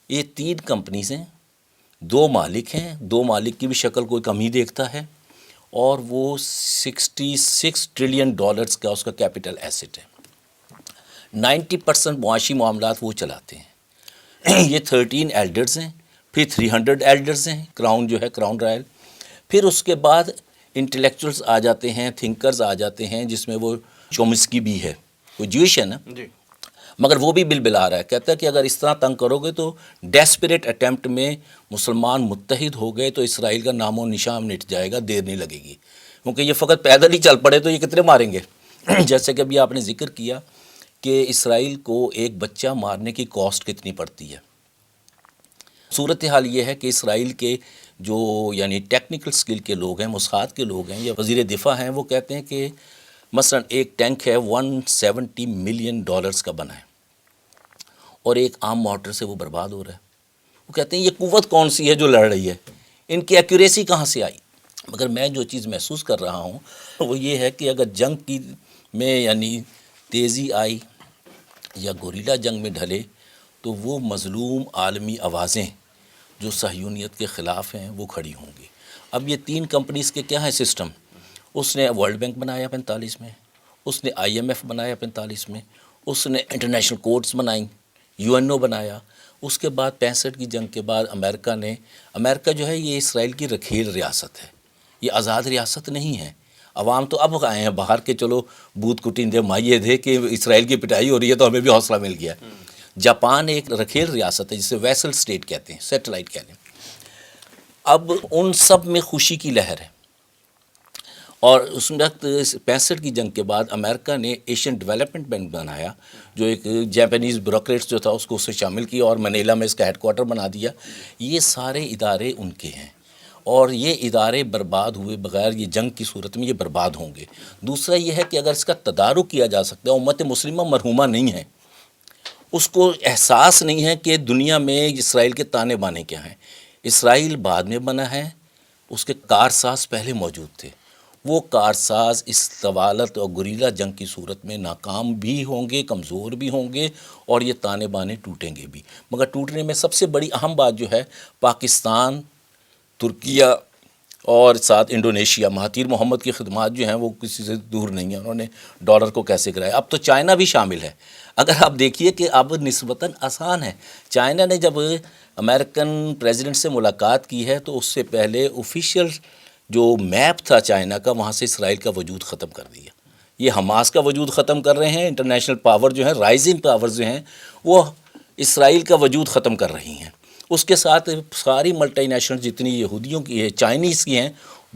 یہ 3 کمپنیز ہیں، 2 مالک ہیں. 2 مالک کی بھی شکل کوئی کم ہی دیکھتا ہے اور وہ $66 ٹریلین کا اس کا کیپٹل ایسٹ ہے. 90% معاشی معاملات وہ چلاتے ہیں. یہ 13 ایلڈرز ہیں، پھر 300 ایلڈرز ہیں، کراؤن جو ہے کراؤن رائل. پھر اس کے بعد انٹلیکچوئلز آ جاتے ہیں، تھنکرز آ جاتے ہیں، جس میں وہ چومسکی بھی ہے، وہ جوئش ہے نا، مگر وہ بھی بل بلا رہا ہے. کہتا ہے کہ اگر اس طرح تنگ کرو گے تو ڈیسپریٹ اٹیمپٹ میں مسلمان متحد ہو گئے تو اسرائیل کا نام و نشان مٹ جائے گا، دیر نہیں لگے گی. کیونکہ یہ فقط پیدل ہی چل پڑے تو یہ کتنے ماریں گے. جیسے کہ ابھی آپ نے ذکر کیا کہ اسرائیل کو ایک بچہ مارنے کی کاسٹ کتنی پڑتی ہے. صورتحال یہ ہے کہ اسرائیل کے جو یعنی ٹیکنیکل سکل کے لوگ ہیں، مساعد کے لوگ ہیں یا وزیر دفاع ہیں، وہ کہتے ہیں کہ مثلا ایک ٹینک ہے $170 ملین کا بنا ہے اور ایک عام مارٹر سے وہ برباد ہو رہا ہے. وہ کہتے ہیں یہ قوت کون سی ہے جو لڑ رہی ہے، ان کی ایکوریسی کہاں سے آئی. مگر میں جو چیز محسوس کر رہا ہوں وہ یہ ہے کہ اگر جنگ کی میں یعنی تیزی آئی یا گوریلا جنگ میں ڈھلے تو وہ مظلوم عالمی آوازیں جو صہیونیت کے خلاف ہیں وہ کھڑی ہوں گی. اب یہ 3 کمپنیز کے کیا ہے سسٹم؟ اس نے ورلڈ بینک بنایا 45 میں، اس نے IMF بنایا 45 میں، اس نے انٹرنیشنل کورٹس بنائیں، UNO بنایا. اس کے بعد 65 کی جنگ کے بعد امریکہ جو ہے یہ اسرائیل کی رکھیل ریاست ہے، یہ آزاد ریاست نہیں ہے. عوام تو اب آئے ہیں باہر کے چلو بوت کٹیندے مائیے دے کہ اسرائیل کی پٹائی ہو رہی ہے تو ہمیں بھی حوصلہ مل گیا. جاپان ایک رکھیل ریاست ہے جسے ویسل اسٹیٹ کہتے ہیں، سیٹلائٹ کہتے ہیں. اب ان سب میں خوشی کی لہر ہے. اور اس وقت 65 کی جنگ کے بعد امریکہ نے ایشین ڈیولپمنٹ بینک بنایا جو ایک جاپانیز بیوروکریٹس جو تھا اس کو اس سے شامل کیا اور منیلا میں اس کا ہیڈ کوارٹر بنا دیا. یہ سارے ادارے ان کے ہیں اور یہ ادارے برباد ہوئے بغیر یہ جنگ کی صورت میں یہ برباد ہوں گے. دوسرا یہ ہے کہ اگر اس کا تدارک کیا جا سکتا ہے، امت مسلمہ مرحومہ نہیں ہے، اس کو احساس نہیں ہے کہ دنیا میں اسرائیل کے تانے بانے کیا ہیں. اسرائیل بعد میں بنا ہے، اس کے کارساز پہلے موجود تھے. وہ کارساز اس طوالت اور گوریلا جنگ کی صورت میں ناکام بھی ہوں گے، کمزور بھی ہوں گے اور یہ تانے بانے ٹوٹیں گے بھی. مگر ٹوٹنے میں سب سے بڑی اہم بات جو ہے پاکستان، ترکیہ اور ساتھ انڈونیشیا، مہاتیر محمد کی خدمات جو ہیں وہ کسی سے دور نہیں ہیں. انہوں نے ڈالر کو کیسے کرایا. اب تو چائنا بھی شامل ہے. اگر آپ دیکھیے کہ اب نسبتاً آسان ہے. چائنا نے جب امریکن پریزیڈنٹ سے ملاقات کی ہے تو اس سے پہلے آفیشیل جو میپ تھا چائنا کا وہاں سے اسرائیل کا وجود ختم کر دیا. یہ حماس کا وجود ختم کر رہے ہیں. انٹرنیشنل پاور جو ہیں، رائزنگ پاور جو ہیں، وہ اسرائیل کا وجود ختم کر رہی ہیں. اس کے ساتھ ساری ملٹی نیشنل جتنی یہودیوں کی ہے، چائنیز کی ہیں،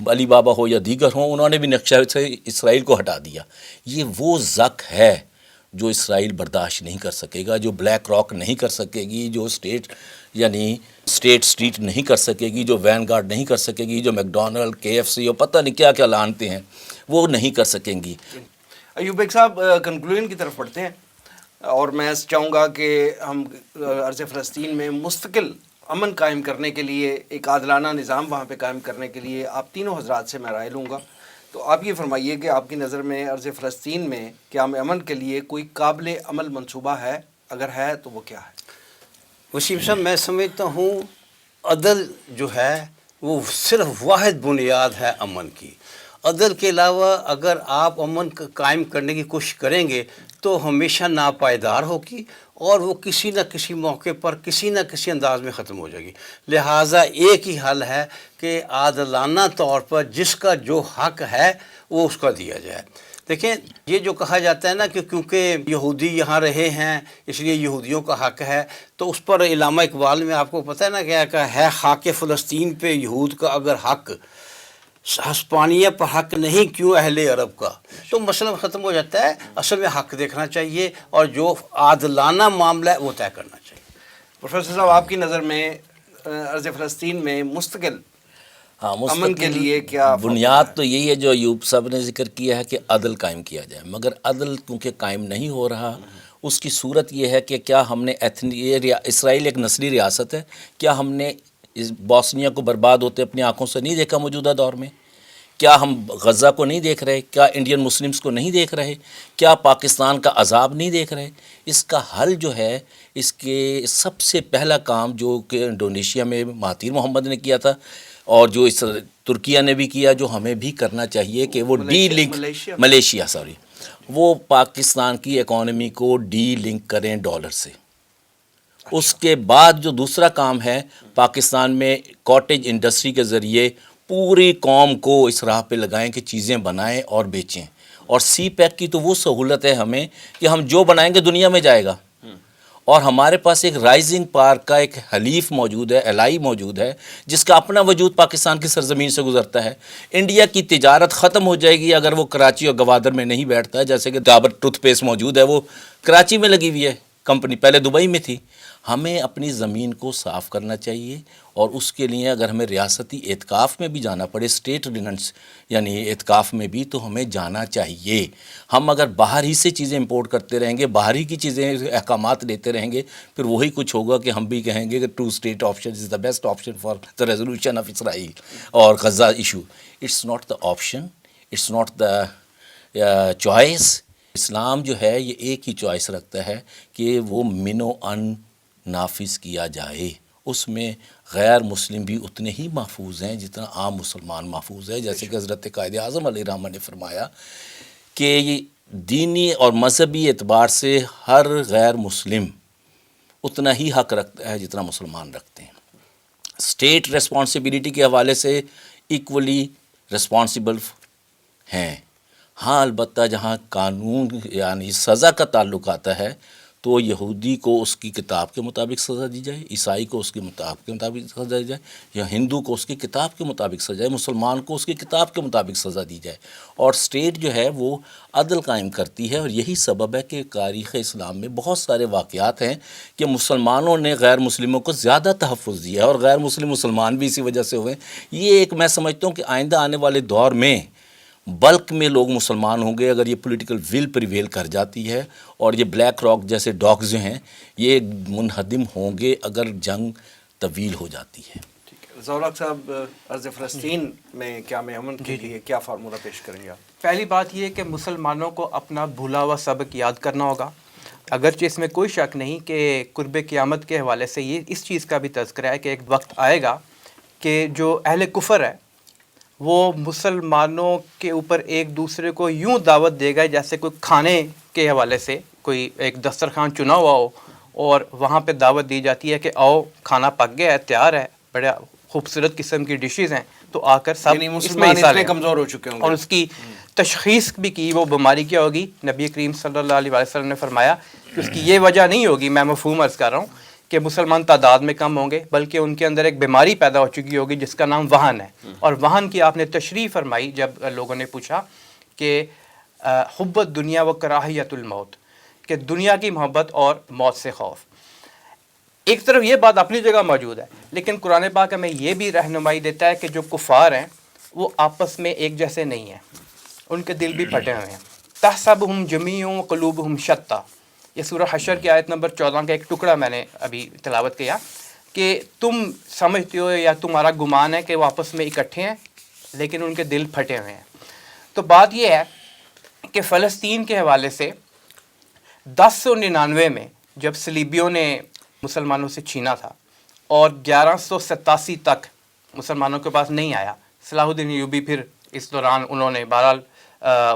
علی بابا ہو یا دیگر ہوں، انہوں نے بھی نقشہ سے اسرائیل کو ہٹا دیا. یہ وہ زک ہے جو اسرائیل برداشت نہیں کر سکے گا، جو بلیک راک نہیں کر سکے گی، جو اسٹیٹ اسٹریٹ نہیں کر سکے گی، جو وین گارڈ نہیں کر سکے گی، جو میکڈونلڈ، KFC اور پتہ نہیں کیا کیا لانتے ہیں وہ نہیں کر سکیں گی. ایوب بیگ صاحب کنکلوژن کی طرف پڑھتے ہیں اور میں چاہوں گا کہ ہم عرض فلسطین میں مستقل امن قائم کرنے کے لیے، ایک عادلانہ نظام وہاں پہ قائم کرنے کے لیے آپ تینوں حضرات سے میں رائے لوں گا. تو آپ یہ فرمائیے کہ آپ کی نظر میں عرض فلسطین میں قیام امن کے لیے کوئی قابل عمل منصوبہ ہے؟ اگر ہے تو وہ کیا ہے؟ وسیم صاحب، میں سمجھتا ہوں عدل جو ہے وہ صرف واحد بنیاد ہے امن کی. عدل کے علاوہ اگر آپ امن قائم کرنے کی کوشش کریں گے تو ہمیشہ ناپائیدار ہوگی اور وہ کسی نہ کسی موقع پر کسی نہ کسی انداز میں ختم ہو جائے گی. لہٰذا ایک ہی حل ہے کہ عادلانہ طور پر جس کا جو حق ہے وہ اس کا دیا جائے. دیکھیں یہ جو کہا جاتا ہے نا کہ کیونکہ یہودی یہاں رہے ہیں اس لیے یہودیوں کا حق ہے، تو اس پر علامہ اقبال میں آپ کو پتہ ہے نا کیا کہا ہے، خاک فلسطین پہ یہود کا اگر حق، ہسپانیہ پر حق نہیں کیوں اہل عرب کا. تو مسئلہ ختم ہو جاتا ہے. اصل میں حق دیکھنا چاہیے اور جو عادلانہ معاملہ ہے وہ طے کرنا چاہیے. پروفیسر صاحب آپ کی نظر میں ارض فلسطین میں مستقل ہاں امن کے لیے کیا بنیاد تو یہی ہے جو ایوب صاحب نے ذکر کیا ہے کہ عدل قائم کیا جائے، مگر عدل کیونکہ قائم نہیں ہو رہا، اس کی صورت یہ ہے کہ کیا ہم نے اسرائیل ایک نسلی ریاست ہے، کیا ہم نے اس بوسنیا کو برباد ہوتے اپنی آنکھوں سے نہیں دیکھا موجودہ دور میں؟ کیا ہم غزہ کو نہیں دیکھ رہے؟ کیا انڈین مسلمز کو نہیں دیکھ رہے؟ کیا پاکستان کا عذاب نہیں دیکھ رہے؟ اس کا حل جو ہے، اس کے سب سے پہلا کام جو کہ انڈونیشیا میں مہاتیر محمد نے کیا تھا اور جو اس ترکیہ نے بھی کیا، جو ہمیں بھی کرنا چاہیے کہ وہ ڈی لنک ملیشیا وہ پاکستان کی اکانومی کو ڈی لنک کریں ڈالر سے. اس کے بعد جو دوسرا کام ہے، پاکستان میں کاٹیج انڈسٹری کے ذریعے پوری قوم کو اس راہ پہ لگائیں کہ چیزیں بنائیں اور بیچیں. اور سی پیک کی تو وہ سہولت ہے ہمیں کہ ہم جو بنائیں گے دنیا میں جائے گا، اور ہمارے پاس ایک رائزنگ پارک کا ایک حلیف موجود ہے، الائی موجود ہے، جس کا اپنا وجود پاکستان کی سرزمین سے گزرتا ہے. انڈیا کی تجارت ختم ہو جائے گی اگر وہ کراچی اور گوادر میں نہیں بیٹھتا ہے. جیسے کہ ڈابر ٹوتھ پیسٹ موجود ہے، وہ کراچی میں لگی ہوئی ہے کمپنی، پہلے دبئی میں تھی. ہمیں اپنی زمین کو صاف کرنا چاہیے، اور اس کے لیے اگر ہمیں ریاستی اعتکاف میں بھی جانا پڑے، اسٹیٹ ریڈنڈنس یعنی اعتکاف میں بھی، تو ہمیں جانا چاہیے. ہم اگر باہر ہی سے چیزیں امپورٹ کرتے رہیں گے، باہر ہی کی چیزیں احکامات لیتے رہیں گے، پھر وہی کچھ ہوگا کہ ہم بھی کہیں گے کہ 2 state option is the best option for the resolution of Israel اور Gaza issue. It's not the option, it's not the choice. اسلام جو ہے یہ ایک ہی چوائس رکھتا ہے کہ وہ من و ان نافذ کیا جائے. اس میں غیر مسلم بھی اتنے ہی محفوظ ہیں جتنا عام مسلمان محفوظ ہے. جیسے کہ حضرت قائد اعظم علیہ الرحمہ نے فرمایا کہ یہ دینی اور مذہبی اعتبار سے ہر غیر مسلم اتنا ہی حق رکھتا ہے جتنا مسلمان رکھتے ہیں. اسٹیٹ ریسپانسبلٹی کے حوالے سے ایکولی رسپانسبل ہیں. ہاں البتہ جہاں قانون یعنی سزا کا تعلق آتا ہے تو یہودی کو اس کی کتاب کے مطابق سزا دی جائے، عیسائی کو اس کی کتاب کے مطابق سزا دی جائے، یا ہندو کو اس کی کتاب کے مطابق سزا جائے، مسلمان کو اس کی کتاب کے مطابق سزا دی جائے. اور اسٹیٹ جو ہے وہ عدل قائم کرتی ہے. اور یہی سبب ہے کہ تاریخ اسلام میں بہت سارے واقعات ہیں کہ مسلمانوں نے غیر مسلموں کو زیادہ تحفظ دیا ہے، اور غیر مسلمان بھی اسی وجہ سے ہوئے. یہ ایک میں سمجھتا ہوں کہ آئندہ آنے والے دور میں بلک میں لوگ مسلمان ہوں گے اگر یہ پولیٹیکل ول پریویل کر جاتی ہے، اور یہ بلیک راک جیسے ڈاگز جو ہیں یہ منہدم ہوں گے اگر جنگ طویل ہو جاتی ہے. ضیاء صاحب ارض فلسطین میں قیام امن کے لیے کیا فارمولہ پیش کریں گے آپ؟ پہلی بات یہ کہ مسلمانوں کو اپنا بھولا ہوا سبق یاد کرنا ہوگا. اگرچہ اس میں کوئی شک نہیں کہ قرب قیامت کے حوالے سے یہ اس چیز کا بھی تذکرہ ہے کہ ایک وقت آئے گا کہ جو اہل کفر ہے وہ مسلمانوں کے اوپر ایک دوسرے کو یوں دعوت دے گا جیسے کوئی کھانے کے حوالے سے کوئی ایک دسترخوان چنا ہوا ہو اور وہاں پہ دعوت دی جاتی ہے کہ آؤ کھانا پک گیا ہے، تیار ہے، بڑے خوبصورت قسم کی ڈشز ہیں، تو آ کر سب اس میں حصہ لیں. کمزور ہو چکے ہوں اور اس کی تشخیص بھی کی وہ بیماری کیا ہوگی. نبی کریم صلی اللہ علیہ وسلم نے فرمایا کہ اس کی یہ وجہ نہیں ہوگی، میں مفہوم عرض کر رہا ہوں، کہ مسلمان تعداد میں کم ہوں گے، بلکہ ان کے اندر ایک بیماری پیدا ہو چکی ہوگی جس کا نام وہن ہے. اور وہن کی آپ نے تشریح فرمائی جب لوگوں نے پوچھا کہ حب دنیا و کراہیت الموت، کہ دنیا کی محبت اور موت سے خوف. ایک طرف یہ بات اپنی جگہ موجود ہے، لیکن قرآن پاک ہمیں یہ بھی رہنمائی دیتا ہے کہ جو کفار ہیں وہ آپس میں ایک جیسے نہیں ہیں، ان کے دل بھی پھٹے ہوئے ہیں. تحسبہم جمیع وقلوبہم شتیٰ، یہ سورہ حشر کی آیت نمبر 14 کا ایک ٹکڑا میں نے ابھی تلاوت کیا کہ تم سمجھتے ہو یا تمہارا گمان ہے کہ وہ آپس میں اکٹھے ہیں لیکن ان کے دل پھٹے ہوئے ہیں. تو بات یہ ہے کہ فلسطین کے حوالے سے 1099 میں جب صلیبیوں نے مسلمانوں سے چھینا تھا اور 1187 تک مسلمانوں کے پاس نہیں آیا، صلاح الدین ایوبی پھر اس دوران انہوں نے بہرحال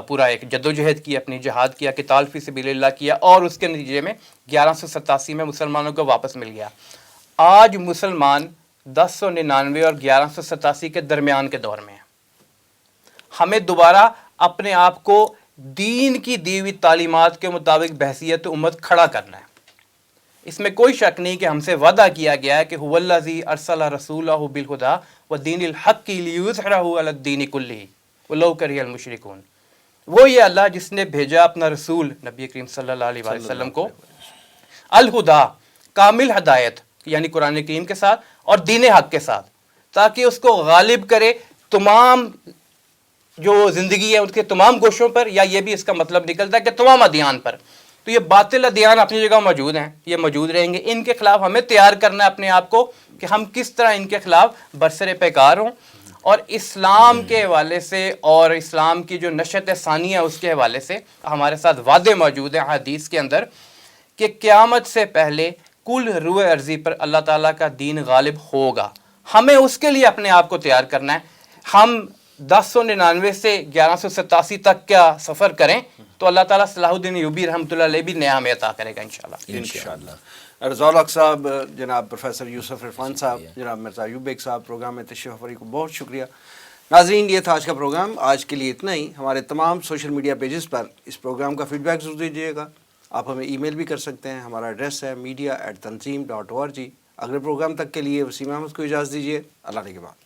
پورا ایک جدوجہد کی، اپنی جہاد کیا، قتال فی سبیل اللہ کیا، اور اس کے نتیجے میں 1187 میں مسلمانوں کو واپس مل گیا۔ آج مسلمان 1099 اور 1187 کے درمیان کے دور میں ہیں۔ ہمیں دوبارہ اپنے آپ کو دین کی دی ہوئی تعلیمات کے مطابق بحیثیت امت کھڑا کرنا ہے۔ اس میں کوئی شک نہیں کہ ہم سے وعدہ کیا گیا ہے کہ هو الذی ارسل رسولہ بالہدی ودین الحق لیظہرہ علی الدین کلہ ولو کرہ المشرکون۔ وہ یہ اللہ جس نے بھیجا اپنا رسول نبی کریم صلی اللہ علیہ وسلم کو الہدا، کامل ہدایت یعنی قرآن کریم کے ساتھ اور دین حق کے ساتھ، تاکہ اس کو غالب کرے تمام جو زندگی ہے ان کے تمام گوشوں پر، یا یہ بھی اس کا مطلب نکلتا ہے کہ تمام ادیان پر۔ تو یہ باطل ادیان اپنی جگہ موجود ہیں، یہ موجود رہیں گے، ان کے خلاف ہمیں تیار کرنا ہے اپنے آپ کو کہ ہم کس طرح ان کے خلاف برسر پیکار ہوں، اور اسلام کے حوالے سے اور اسلام کی جو نشت ثانیہ اس کے حوالے سے ہمارے ساتھ وعدے موجود ہیں حدیث کے اندر کہ قیامت سے پہلے کل روح ارضی پر اللہ تعالیٰ کا دین غالب ہوگا۔ ہمیں اس کے لیے اپنے آپ کو تیار کرنا ہے۔ ہم 1099 سے 1187 تک کیا سفر کریں تو اللہ تعالیٰ صلاح الدین ایوبی رحمۃ اللہ علیہ بھی نیا ہمیں عطا کرے گا انشاءاللہ۔ انشاءاللہ۔ رضا الحق صاحب، جناب پروفیسر یوسف عرفان صاحب، جناب مرزا ایوب بیگ صاحب، پروگرام میں تشریف آوری کو بہت شکریہ۔ ناظرین، یہ تھا آج کا پروگرام۔ آج کے لیے اتنا ہی۔ ہمارے تمام سوشل میڈیا پیجز پر اس پروگرام کا فیڈ بیک ضرور دیجیے گا۔ آپ ہمیں ای میل بھی کر سکتے ہیں، ہمارا ایڈریس ہے media@tanzeem.org۔ اگلے پروگرام تک کے لیے وسیم احمد کو اجازت دیجیے۔ اللہ کے بعد۔